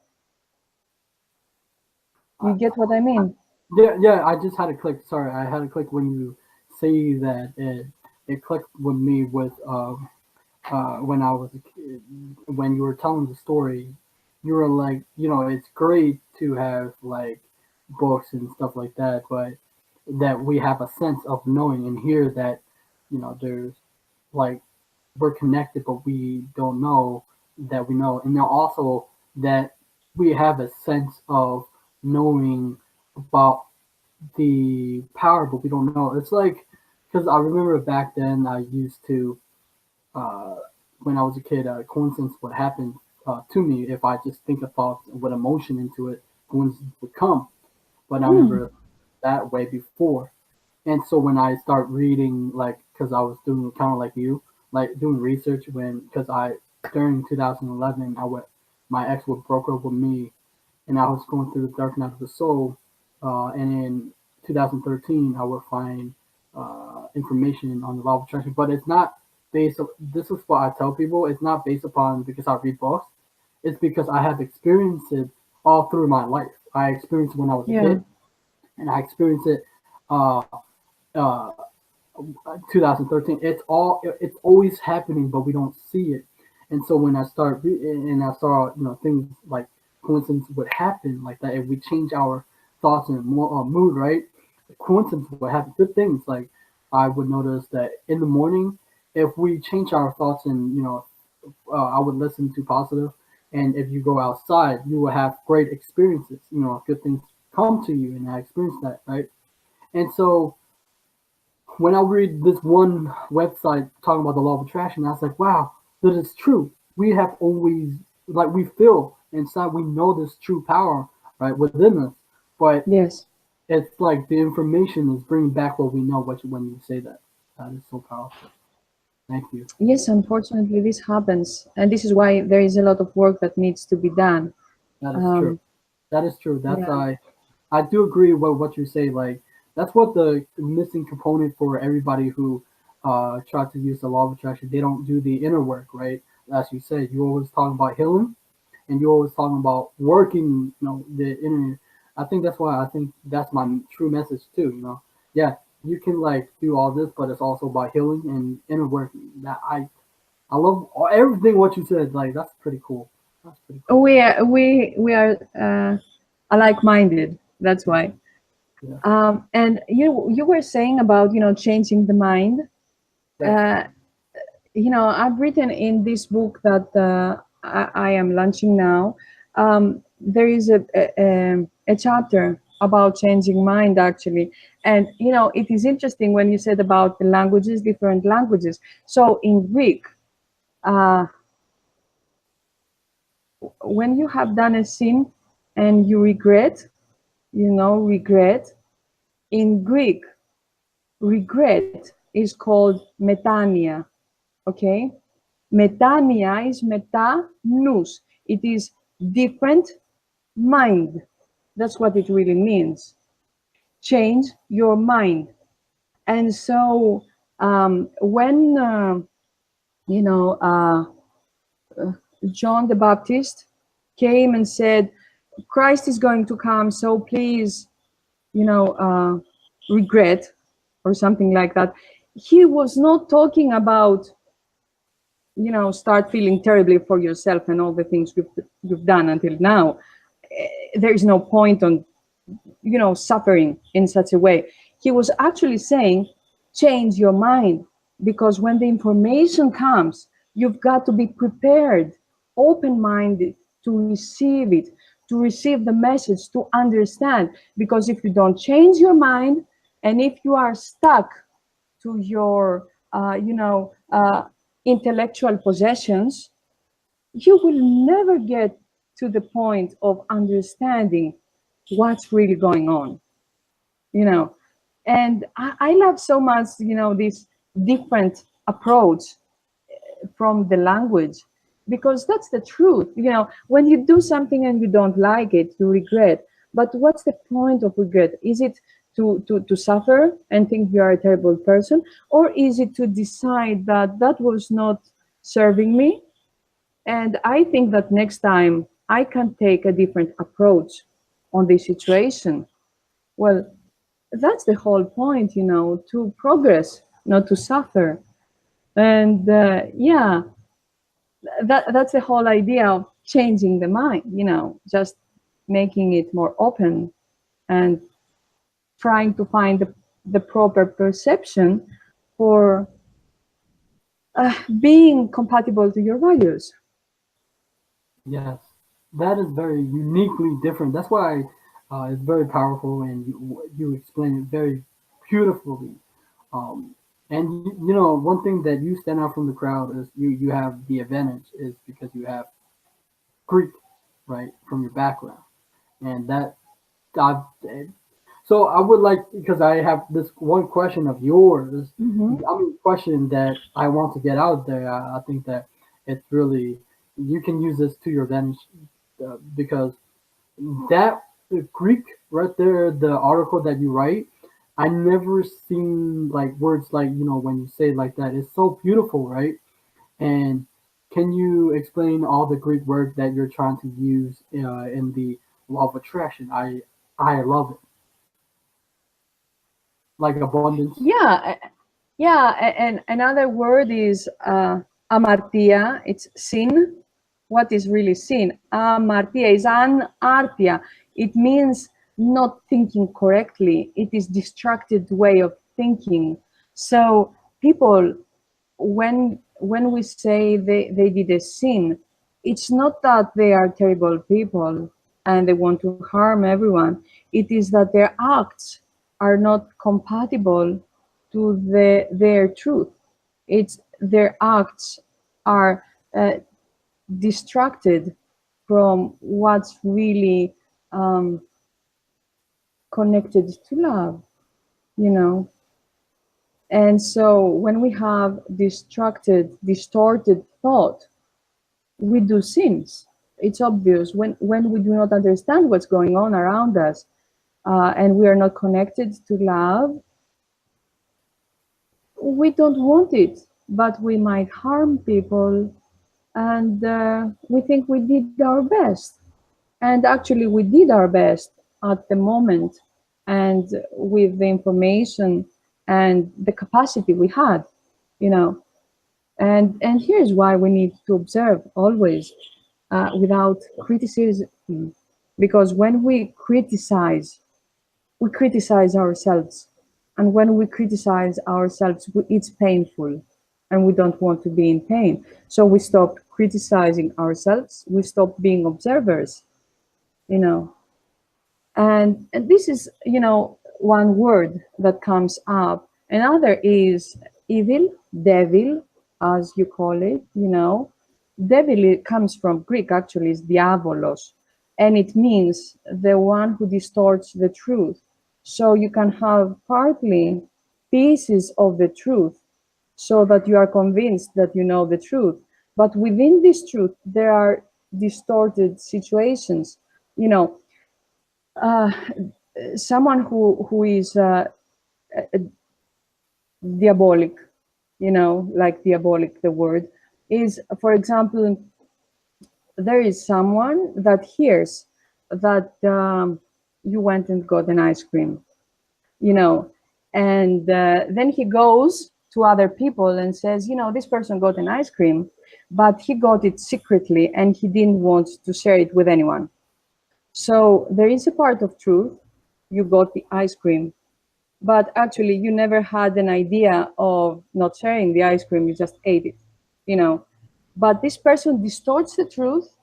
You get what I mean? Yeah, yeah. I just had a click. Sorry, I had a click when you say that. It clicked with me with when I was a kid. When you were telling the story, you were like, it's great to have like books and stuff like that, but that we have a sense of knowing and hear that, there's like we're connected, but we don't know that we know, and then also that we have a sense of knowing about the power, but we don't know. It's like because I remember back then I used to uh, when I was a kid, coincidence would happen to me if I just think of thoughts with emotion into it. Coincidence would come, but I Mm, never that way before. And so when I start reading, like, because I was doing kind of like you, like doing research because during 2011, my ex would broke up with me, and I was going through the dark night of the soul. And in 2013, I would find information on the law of attraction, but it's not this is what I tell people. It's not based upon because I read books. It's because I have experienced it all through my life. I experienced it when I was a yeah. kid, and I experienced it uh, uh, 2013. It's always happening, but we don't see it. And so when and I saw things like coincidence would happen like that if we change our thoughts and mood, right? Coincidence would happen. Good things like I would notice that in the morning, if we change our thoughts and I would listen to positive, and if you go outside, you will have great experiences. Good things come to you, and I experienced that, right? And so when I read this one website talking about the law of attraction, I was like, wow, that is true. We have always, like, we feel inside, we know this true power, right, within us. But Yes. it's like the information is bringing back what we know when you say that. That is so powerful. Thank you. Yes, unfortunately, this happens. And this is why there is a lot of work that needs to be done. That is true. Um, That is true. That's yeah. I do agree with what you say. Like that's what the missing component for everybody who try to use the law of attraction. They don't do the inner work, right? As you said, you always talking about healing, and you always talking about working. The inner. I think that's why I think that's my true message too. Yeah, you can like do all this, but it's also about healing and inner work. That I love everything what you said. Like that's pretty cool. That's pretty cool. We are alike-minded. That's why. Yeah. And you were saying about changing the mind. Yes. Uh, I've written in this book that I am launching now. There is a chapter about changing mind, actually. And it is interesting when you said about the languages, different languages. So in Greek, uh, when you have done a sin and you regret, regret, in Greek, regret is called metania. Okay, metania is meta nous. It is different mind. That's what it really means. Change your mind. And so when you know John the Baptist came and said, Christ is going to come, so please, you know, uh, regret or something like that. He was not talking about, start feeling terribly for yourself and all the things you've done until now. There is no point on, suffering in such a way. He was actually saying, change your mind, because when the information comes, you've got to be prepared, open-minded, to receive it, to receive the message, to understand. Because if you don't change your mind, and if you are stuck to your, intellectual possessions, you will never get to the point of understanding what's really going on, you know. And I love so much, this different approach from the language, because that's the truth. When you do something and you don't like it, you regret. But what's the point of regret? Is it to suffer and think you are a terrible person, or is it to decide that that was not serving me, and I think that next time I can take a different approach on this situation? Well, that's the whole point, to progress, not to suffer. And yeah, that's the whole idea of changing the mind, just making it more open and trying to find the proper perception for being compatible to your values. Yes, that is very uniquely different. That's why it's very powerful, and you explain it very beautifully. And one thing that you stand out from the crowd is you have the advantage is because you have Greek, right, from your background, and that I've, so I would like, because I have this one question of yours. Mm-hmm. I mean, question that I want to get out there. I think that it's really, you can use this to your advantage, because that the Greek right there, the article that you write, I never seen like words like, when you say it like that, it's so beautiful, right? And can you explain all the Greek words that you're trying to use in the law of attraction? I love it, like abundance. Yeah, yeah, and another word is amartia. It's sin. What is really sin? Amartia is anartia. It means not thinking correctly. It is distracted way of thinking. So people, when we say they did a sin, it's not that they are terrible people and they want to harm everyone. It is that their acts are not compatible to their truth. It's their acts are uh, distracted from what's really connected to love, you know. And so when we have distracted, distorted thought, we do sins. It's obvious when we do not understand what's going on around us, and we are not connected to love. We don't want it, but we might harm people, and we think we did our best. And actually, we did our best at the moment, and with the information and the capacity we had, you know. And here's why we need to observe always, without criticism, because when we criticize ourselves, and when we criticize ourselves, it's painful, and we don't want to be in pain. So we stop criticizing ourselves, we stop being observers, you know. And this is, one word that comes up. Another is evil, devil, as you call it, devil, it comes from Greek, actually is diabolos, and it means the one who distorts the truth. So you can have partly pieces of the truth, so that you are convinced that you know the truth, but within this truth there are distorted situations, you know. uh, Someone who is diabolic, like diabolic, the word is, for example, there is someone that hears that you went and got an ice cream, you know, and then he goes to other people and says, this person got an ice cream, but he got it secretly and he didn't want to share it with anyone. So there is a part of truth. You got the ice cream, but actually you never had an idea of not sharing the ice cream. You just ate it, you know. But this person distorts the truth,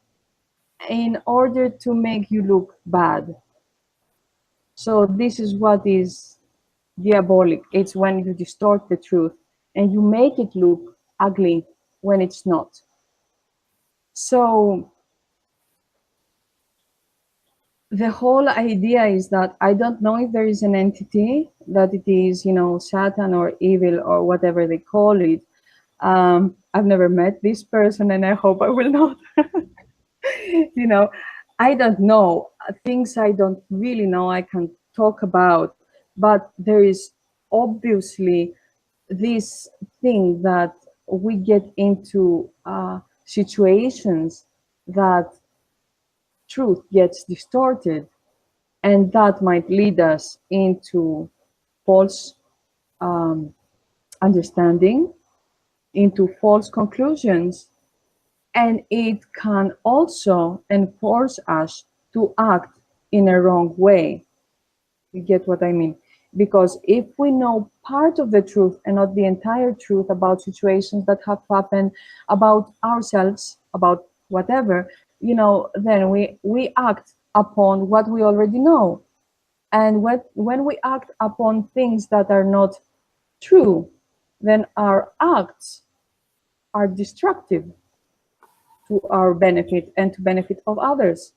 in order to make you look bad. So this is what is diabolic. It's when you distort the truth and you make it look ugly when it's not. So the whole idea is that I don't know if there is an entity, that it is, Satan or evil or whatever they call it. I've never met this person and I hope I will not. you know, I don't know. Things I don't really know, I can talk about, but there is obviously this thing that we get into situations that truth gets distorted, and that might lead us into false um, understanding, into false conclusions, and it can also enforce us to act in a wrong way. You get what I mean? Because if we know part of the truth and not the entire truth about situations that have happened, about ourselves, about whatever, then we act upon what we already know. And when we act upon things that are not true, then our acts are destructive to our benefit and to benefit of others.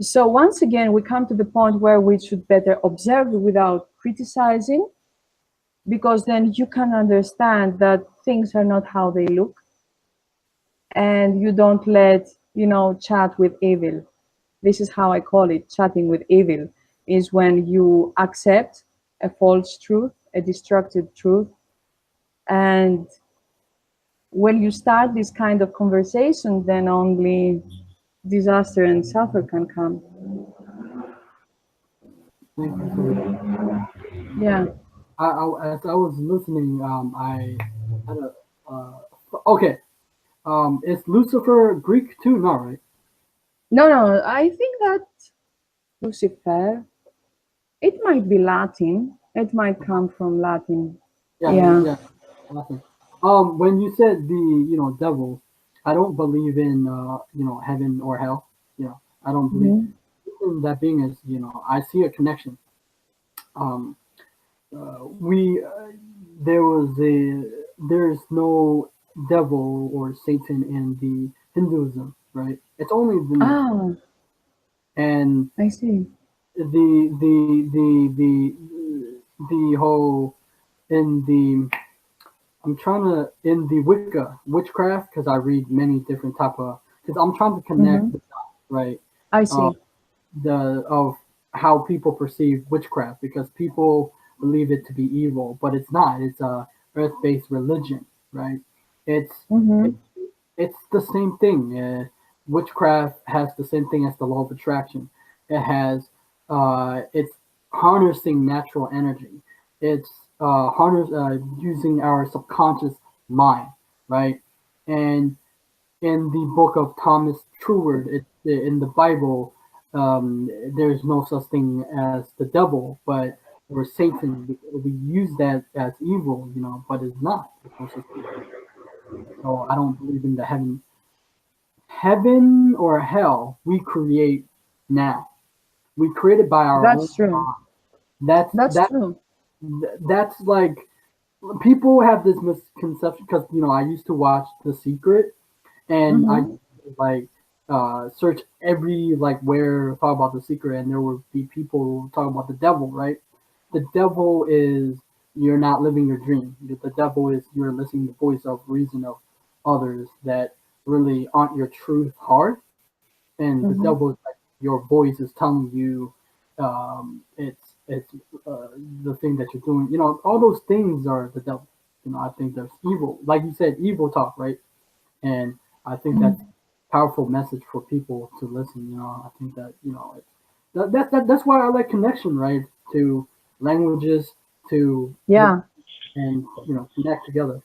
So once again, we come to the point where we should better observe without criticizing, because then you can understand that things are not how they look, and you don't let, chat with evil. This is how I call it, chatting with evil, is when you accept a false truth, a destructive truth, and when you start this kind of conversation, then only disaster and suffer can come. Thank you for that. Yeah. As I was listening, I had a okay. Is Lucifer Greek too? No, right? No, I think that Lucifer, it might be Latin. It might come from Latin. Yeah, Yeah. yeah. Nothing. When you said the devil, I don't believe in heaven or hell. I don't believe Mhm. in that being is I see a connection. Um, we there was a there's no devil or Satan in the Hinduism, right? It's only the Ah, and I see. the whole in the I'm trying to in the Wicca witchcraft because I read many different type of because I'm trying to connect Hmm. the dots, right I uh, see. the of how people perceive witchcraft because people believe it to be evil, but it's not. It's a earth-based religion, right? It's Hmm. it, it's the same thing. Witchcraft has the same thing as the law of attraction. It has it's harnessing natural energy. It's using our subconscious mind, right? And in the book of Thomas Truward, in the Bible, there's no such thing as the devil, but or Satan. We use that as evil, but it's not. There's no such thing. So I don't believe in the heaven or hell. We create now. We create it by our own That's true. mind. That's That's that. true. That's like people have this misconception because I used to watch The Secret and I Hmm. like search every like where talk about The Secret, and there would be people talking about the devil, right? The devil is you're not living your dream. The devil is you're listening to the voice of reason of others that really aren't your truth heart, and the Hmm. devil is like your voice is telling you it's the thing that you're doing. All those things are the devil. I think there's evil, like you said, evil talk, right? And I think that's a powerful message for people to listen. I think that it's, that's why I like connection, right? To languages, to look Yeah. and connect together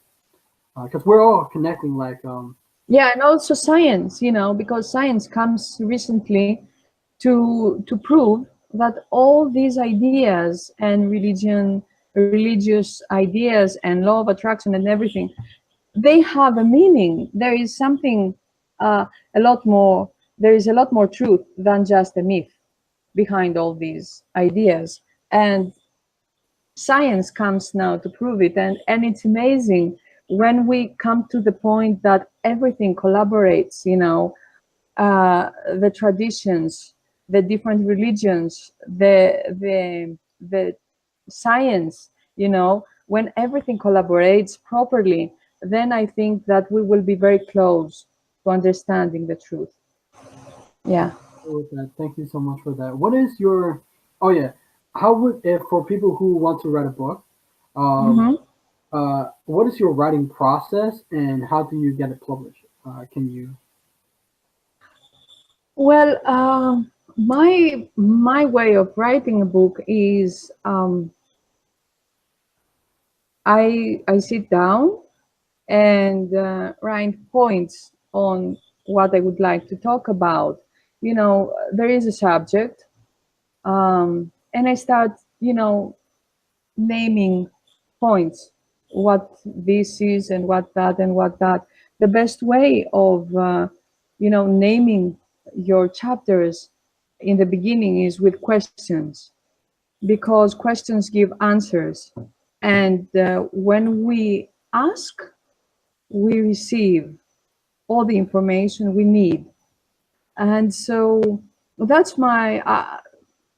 because we're all connecting. Like Yeah, and also science, because science comes recently to prove that all these ideas and religious ideas and law of attraction and everything, they have a meaning. There is something uh, a lot more. there is a lot more truth than just a myth behind all these ideas. And science comes now to prove it. And it's amazing when we come to the point that everything collaborates, the traditions, the different religions, the science, when everything collaborates properly, then I think that we will be very close to understanding the truth. Yeah. With that. Thank you so much for that. What is your? Oh yeah. How would if for people who want to write a book? Um, Hmm. what is your writing process and how do you get it published? Can you? Well, my way of writing a book is I sit down and write points on what I would like to talk about. There is a subject, and I start, naming points, what this is and what that and what that. The best way of, naming your chapters in the beginning is with questions, because questions give answers. And when we ask, we receive all the information we need. And so that's my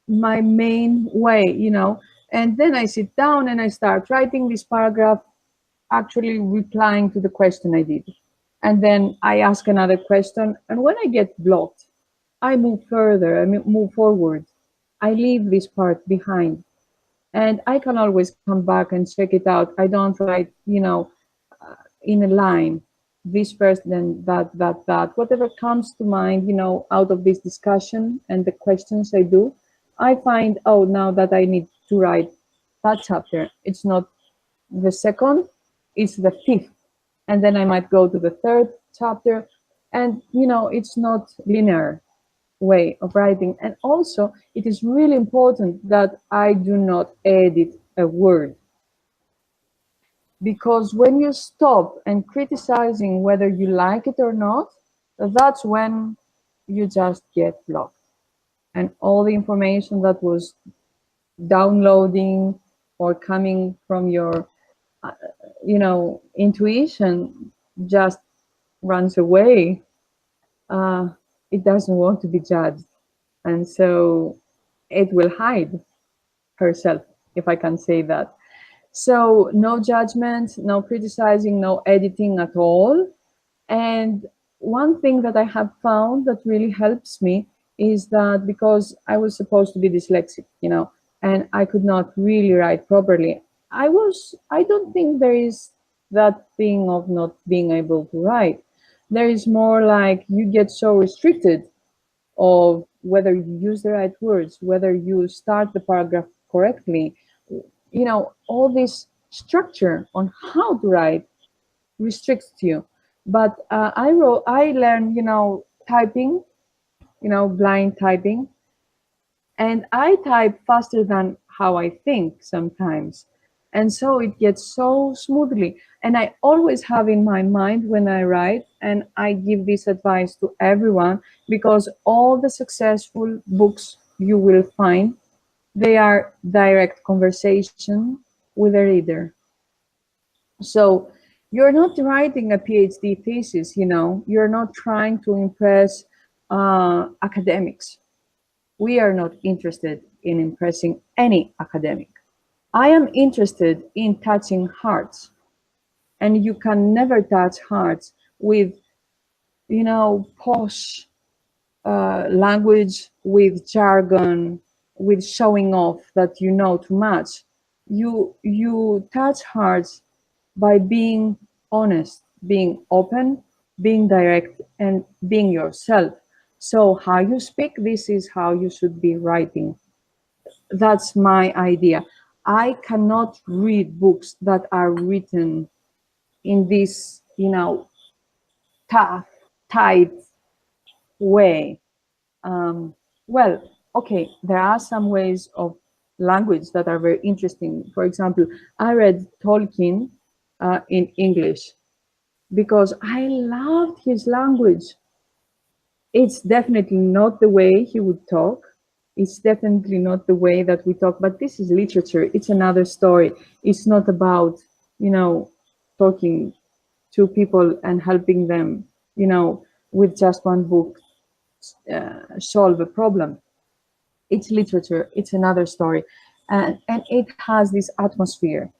main way, And then I sit down and I start writing this paragraph, actually replying to the question I did. And then I ask another question. And when I get blocked, I move further, move forward. I leave this part behind. And I can always come back and check it out. I don't write, in a line, this first, then that. Whatever comes to mind, out of this discussion and the questions I do, I find, oh, now that I need to write that chapter. It's not the second, it's the fifth. And then I might go to the third chapter. And, it's not linear way of writing. And also, it is really important that I do not edit a word, because when you stop and criticizing whether you like it or not, that's when you just get blocked. And all the information that was downloading or coming from your, intuition just runs away. Uh, it doesn't want to be judged. And so it will hide herself, if I can say that. So no judgment, no criticizing, no editing at all. And one thing that I have found that really helps me is that, because I was supposed to be dyslexic, and I could not really write properly. I don't think there is that thing of not being able to write. There is more like you get so restricted of whether you use the right words, whether you start the paragraph correctly, all this structure on how to write restricts you. But I learned, typing, blind typing, and I type faster than how I think sometimes. And so it gets so smoothly. And I always have in my mind when I write, and I give this advice to everyone, because all the successful books you will find, they are direct conversation with a reader. So you're not writing a PhD thesis, you're not trying to impress academics. We are not interested in impressing any academic. I am interested in touching hearts, and you can never touch hearts with, posh language, with jargon, with showing off that you know too much. You touch hearts by being honest, being open, being direct, and being yourself. So how you speak, this is how you should be writing. That's my idea. I cannot read books that are written in this, tough, tight way. Well, okay, there are some ways of language that are very interesting. For example, I read Tolkien in English because I loved his language. It's definitely not the way he would talk. It's definitely not the way that we talk, but this is literature. It's another story. It's not about, you know, talking to people and helping them, with just one book solve a problem. It's literature. It's another story. And it has this atmosphere.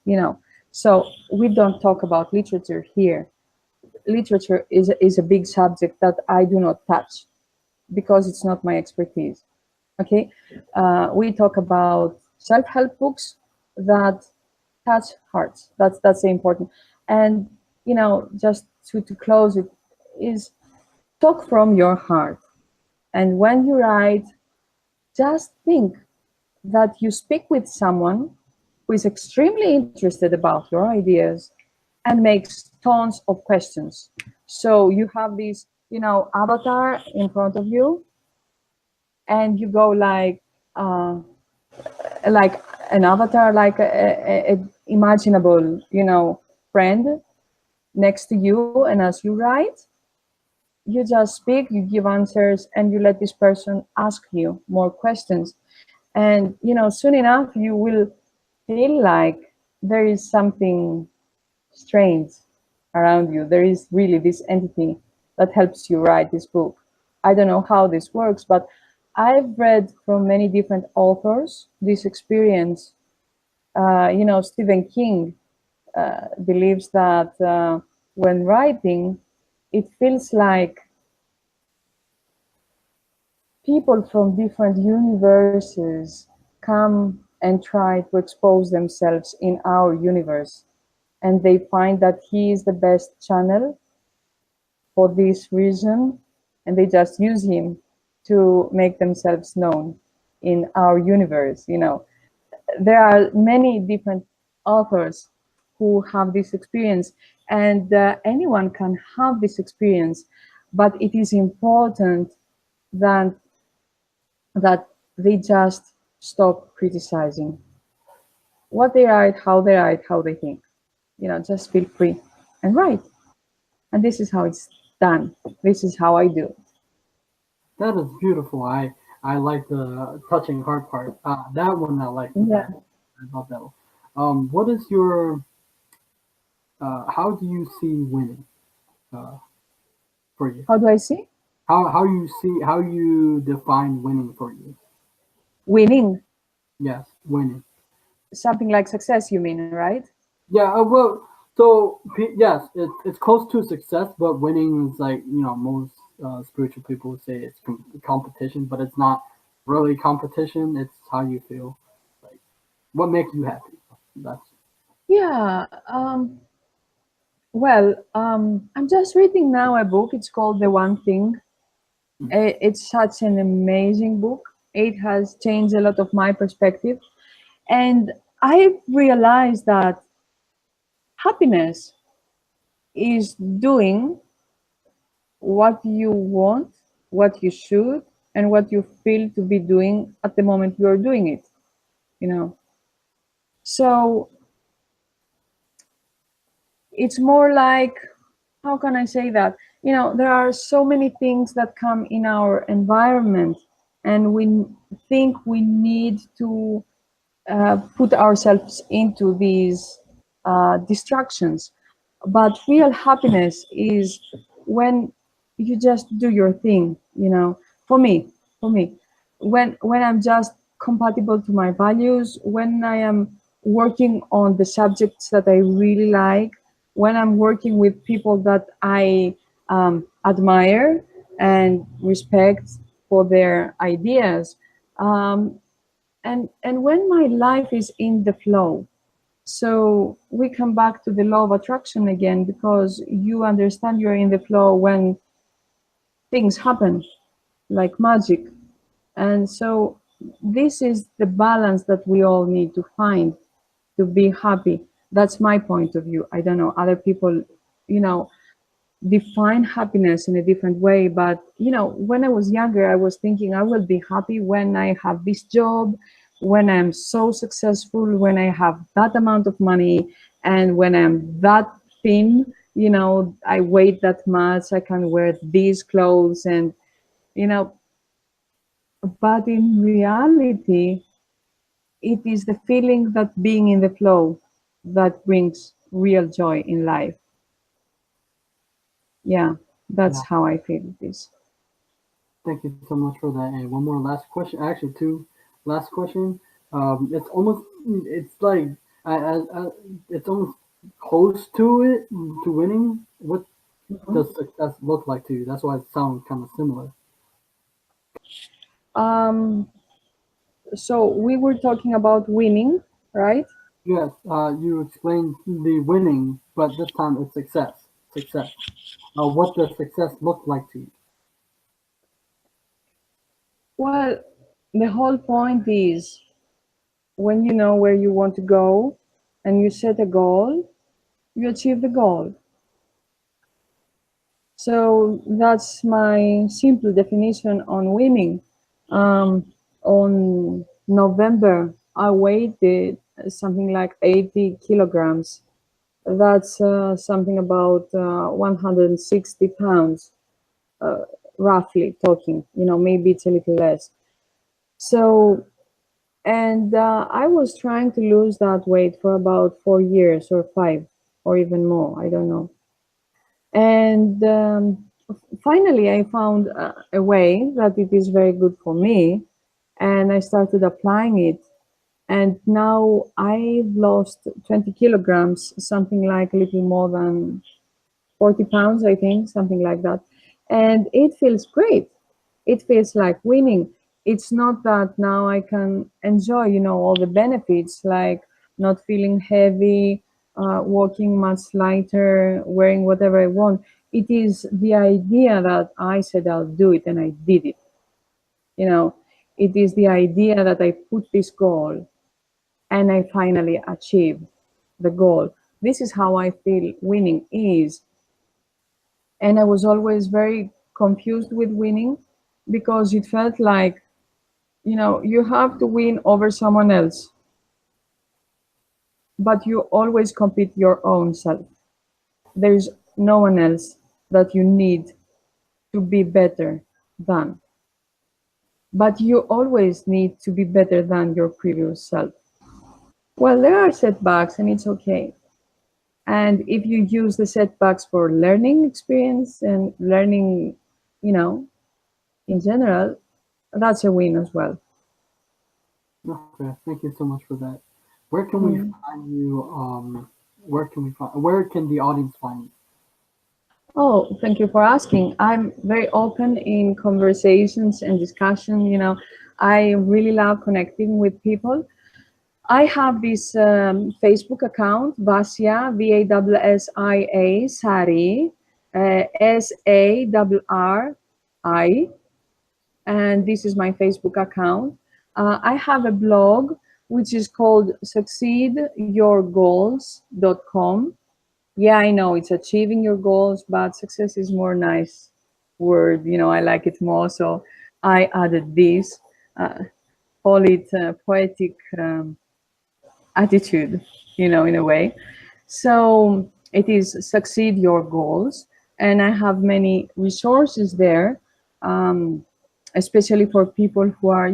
So we don't talk about literature here. Literature is a big subject that I do not touch because it's not my expertise. Okay, we talk about self-help books that touch hearts. That's important. And just to close it, is talk from your heart. And when you write, just think that you speak with someone who is extremely interested about your ideas and makes tons of questions. So you have this, avatar in front of you, and you go like an avatar, like a imaginable, friend next to you. And as you write, you just speak, you give answers, and you let this person ask you more questions. And soon enough, you will feel like there is something strange around you. There is really this entity that helps you write this book. I don't know how this works, but I've read from many different authors this experience. Stephen King believes that when writing, it feels like people from different universes come and try to expose themselves in our universe. And they find that he is the best channel for this reason, and they just use him to make themselves known in our universe. There are many different authors who have this experience, and anyone can have this experience, but it is important that that they just stop criticizing what they write, how they think. Just feel free and write. And this is how it's done. This is how I do it. That is beautiful. I like the touching heart part. That one I like the Yeah. best. I love that one. What is your how do you see winning uh, for you? How do I see? How you define winning for you? Winning. Yes, winning. Something like success, you mean, right? Yeah. Well, so yes, it's close to success, but winning is like most spiritual people would say it's competition, but it's not really competition. It's how you feel. Like what makes you happy. That's Yeah. Well, I'm just reading now a book. It's called The One Thing. It's such an amazing book. It has changed a lot of my perspective. And I realized that happiness is doing what you want, what you should, and what you feel to be doing at the moment you're doing it, you know. So it's more like, how can I say that? There are so many things that come in our environment, and we think we need to put ourselves into these distractions. But real happiness is when you just do your thing. For me, when I'm just compatible to my values, when I am working on the subjects that I really like, when I'm working with people that I admire and respect for their ideas, um, and when my life is in the flow. So we come back to the law of attraction again, because you understand you're in the flow when things happen like magic. And so this is the balance that we all need to find to be happy. That's my point of view. I don't know, other people, you know define happiness in a different way. But when I was younger, I was thinking I will be happy when I have this job, when I'm so successful, when I have that amount of money, and when I'm that thin, I weigh that much, I can wear these clothes. And you know, but in reality, it is the feeling that being in the flow that brings real joy in life. Yeah, that's Yeah. how I feel this. Thank you so much for that. And one more last question. Actually, two last question. It's almost, it's like, it's almost close to it, to winning. What Mhm. does success look like to you? That's why it sounds kind of similar. Um, so we were talking about winning, right? Yes, you explained the winning, but this time it's success. Success. What does success look like to you? Well, the whole point is when you know where you want to go and you set a goal, you achieve the goal. So that's my simple definition on winning. On November, I weighed something like 80 kilograms. That's something about 160 pounds, uh, roughly talking. Maybe it's a little less. So, and I was trying to lose that weight for about 4 years or five or even more. I don't know. And finally, I found a way that it is very good for me, and I started applying it. And now I've lost 20 kilograms, something like a little more than 40 pounds, I think, something like that. And it feels great. It feels like winning. It's not that now I can enjoy, all the benefits like not feeling heavy, walking much lighter, wearing whatever I want. It is the idea that I said I'll do it and I did it. You know, it is the idea that I put this goal and I finally achieved the goal. This is how I feel winning is. And I was always very confused with winning because it felt like, you have to win over someone else, but you always compete your own self. There's no one else that you need to be better than, but you always need to be better than your previous self. Well, there are setbacks and it's okay. And if you use the setbacks for learning experience and learning, you know, in general, that's a win as well. Okay, thank you so much for that. Where can we Mm. find you? Where can we find? Where can the audience find you? Oh, thank you for asking. I'm very open in conversations and discussion. I really love connecting with people. I have this Facebook account, Vassia, Vassia, Sarri, Sarri, and this is my Facebook account. I have a blog which is called succeedyourgoals.com. Yeah, I know it's achieving your goals, but success is more nice word. I like it more. So I added this, uh, call it poetic attitude, in a way. So it is succeed your goals. And I have many resources there, um, especially for people who are,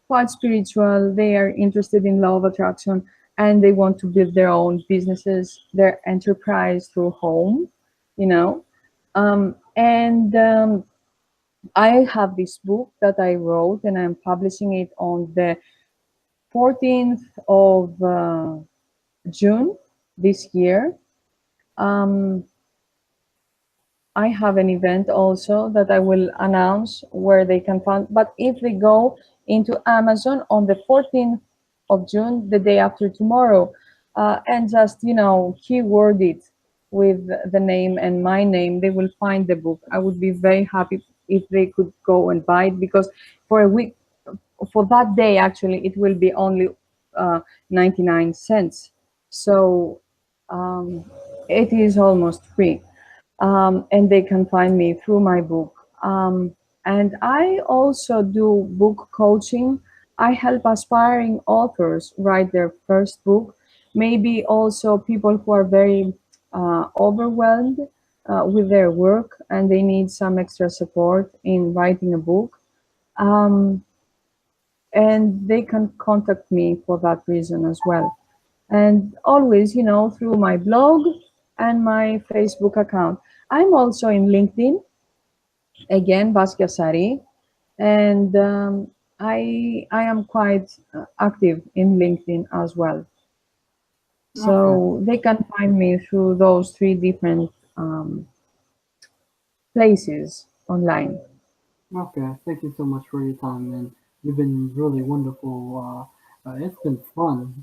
quite spiritual. They are interested in law of attraction and they want to build their own businesses, their enterprise through home, you know. And I have this book that I wrote and I'm publishing it on the 14th of June this year. Um, I have an event also that I will announce where they can find. But if they go into Amazon on the 14th of June, the day after tomorrow, and just keyword it with the name and my name, they will find the book. I would be very happy if they could go and buy it because for a week, for that day, actually, it will be only 99 cents. So um, it is almost free, and they can find me through my book. And I also do book coaching. I help aspiring authors write their first book, maybe also people who are very overwhelmed, with their work and they need some extra support in writing a book, um, and they can contact me for that reason as well. And always, through my blog and my Facebook account. I'm also in LinkedIn, again, Vassia Sarri, and I am quite active in LinkedIn as well. Okay. So they can find me through those three different places online. Okay. Thank you so much for your time, and you've been really wonderful. It's been fun.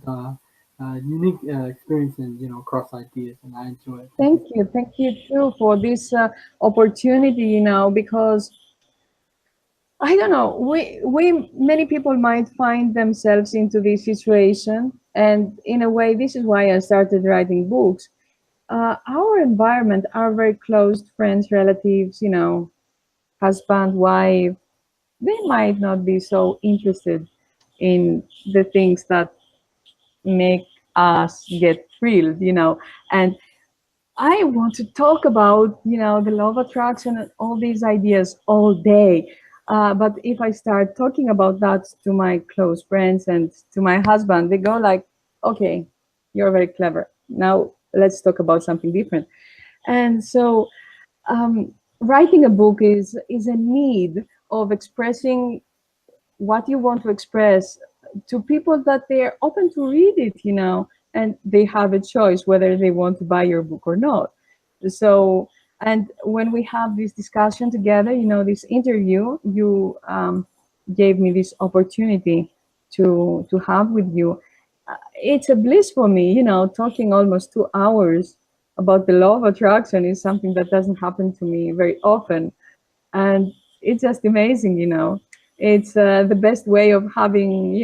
Unique experience and cross ideas, and I enjoy it. Thank you. Thank you too for this opportunity. Because I don't know, we many people might find themselves into this situation, and in a way, this is why I started writing books. Our environment, our very close friends, relatives, husband, wife, they might not be so interested in the things that make us get thrilled, and I want to talk about, the law of attraction and all these ideas all day. But if I start talking about that to my close friends and to my husband, they go like, okay, you're very clever. Now let's talk about something different. And so writing a book is a need of expressing what you want to express to people that they're open to read it, and they have a choice whether they want to buy your book or not. So, and when we have this discussion together, this interview, you gave me this opportunity to have with you. It's a bliss for me, talking almost 2 hours about the law of attraction is something that doesn't happen to me very often, and it's just amazing. It's the best way of having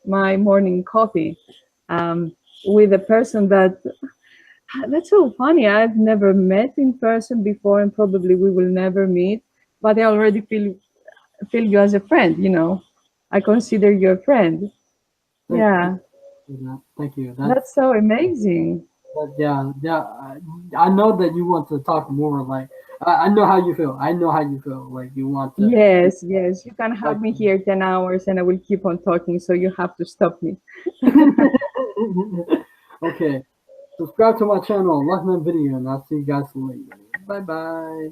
my morning coffee with a person that's so funny. I've never met in person before, and probably we will never meet, but I already feel you as a friend. I consider you a friend. Thank Yeah, you for that. Thank you. that's so amazing. Yeah, yeah. I know that you want to talk more. Like I know how you feel. I know how you feel. Like you want to. Yes, yes, you can Like, have me here 10 hours and I will keep on talking, so you have to stop me. okay. Subscribe to my channel, like my video, and I'll see you guys later. Bye bye.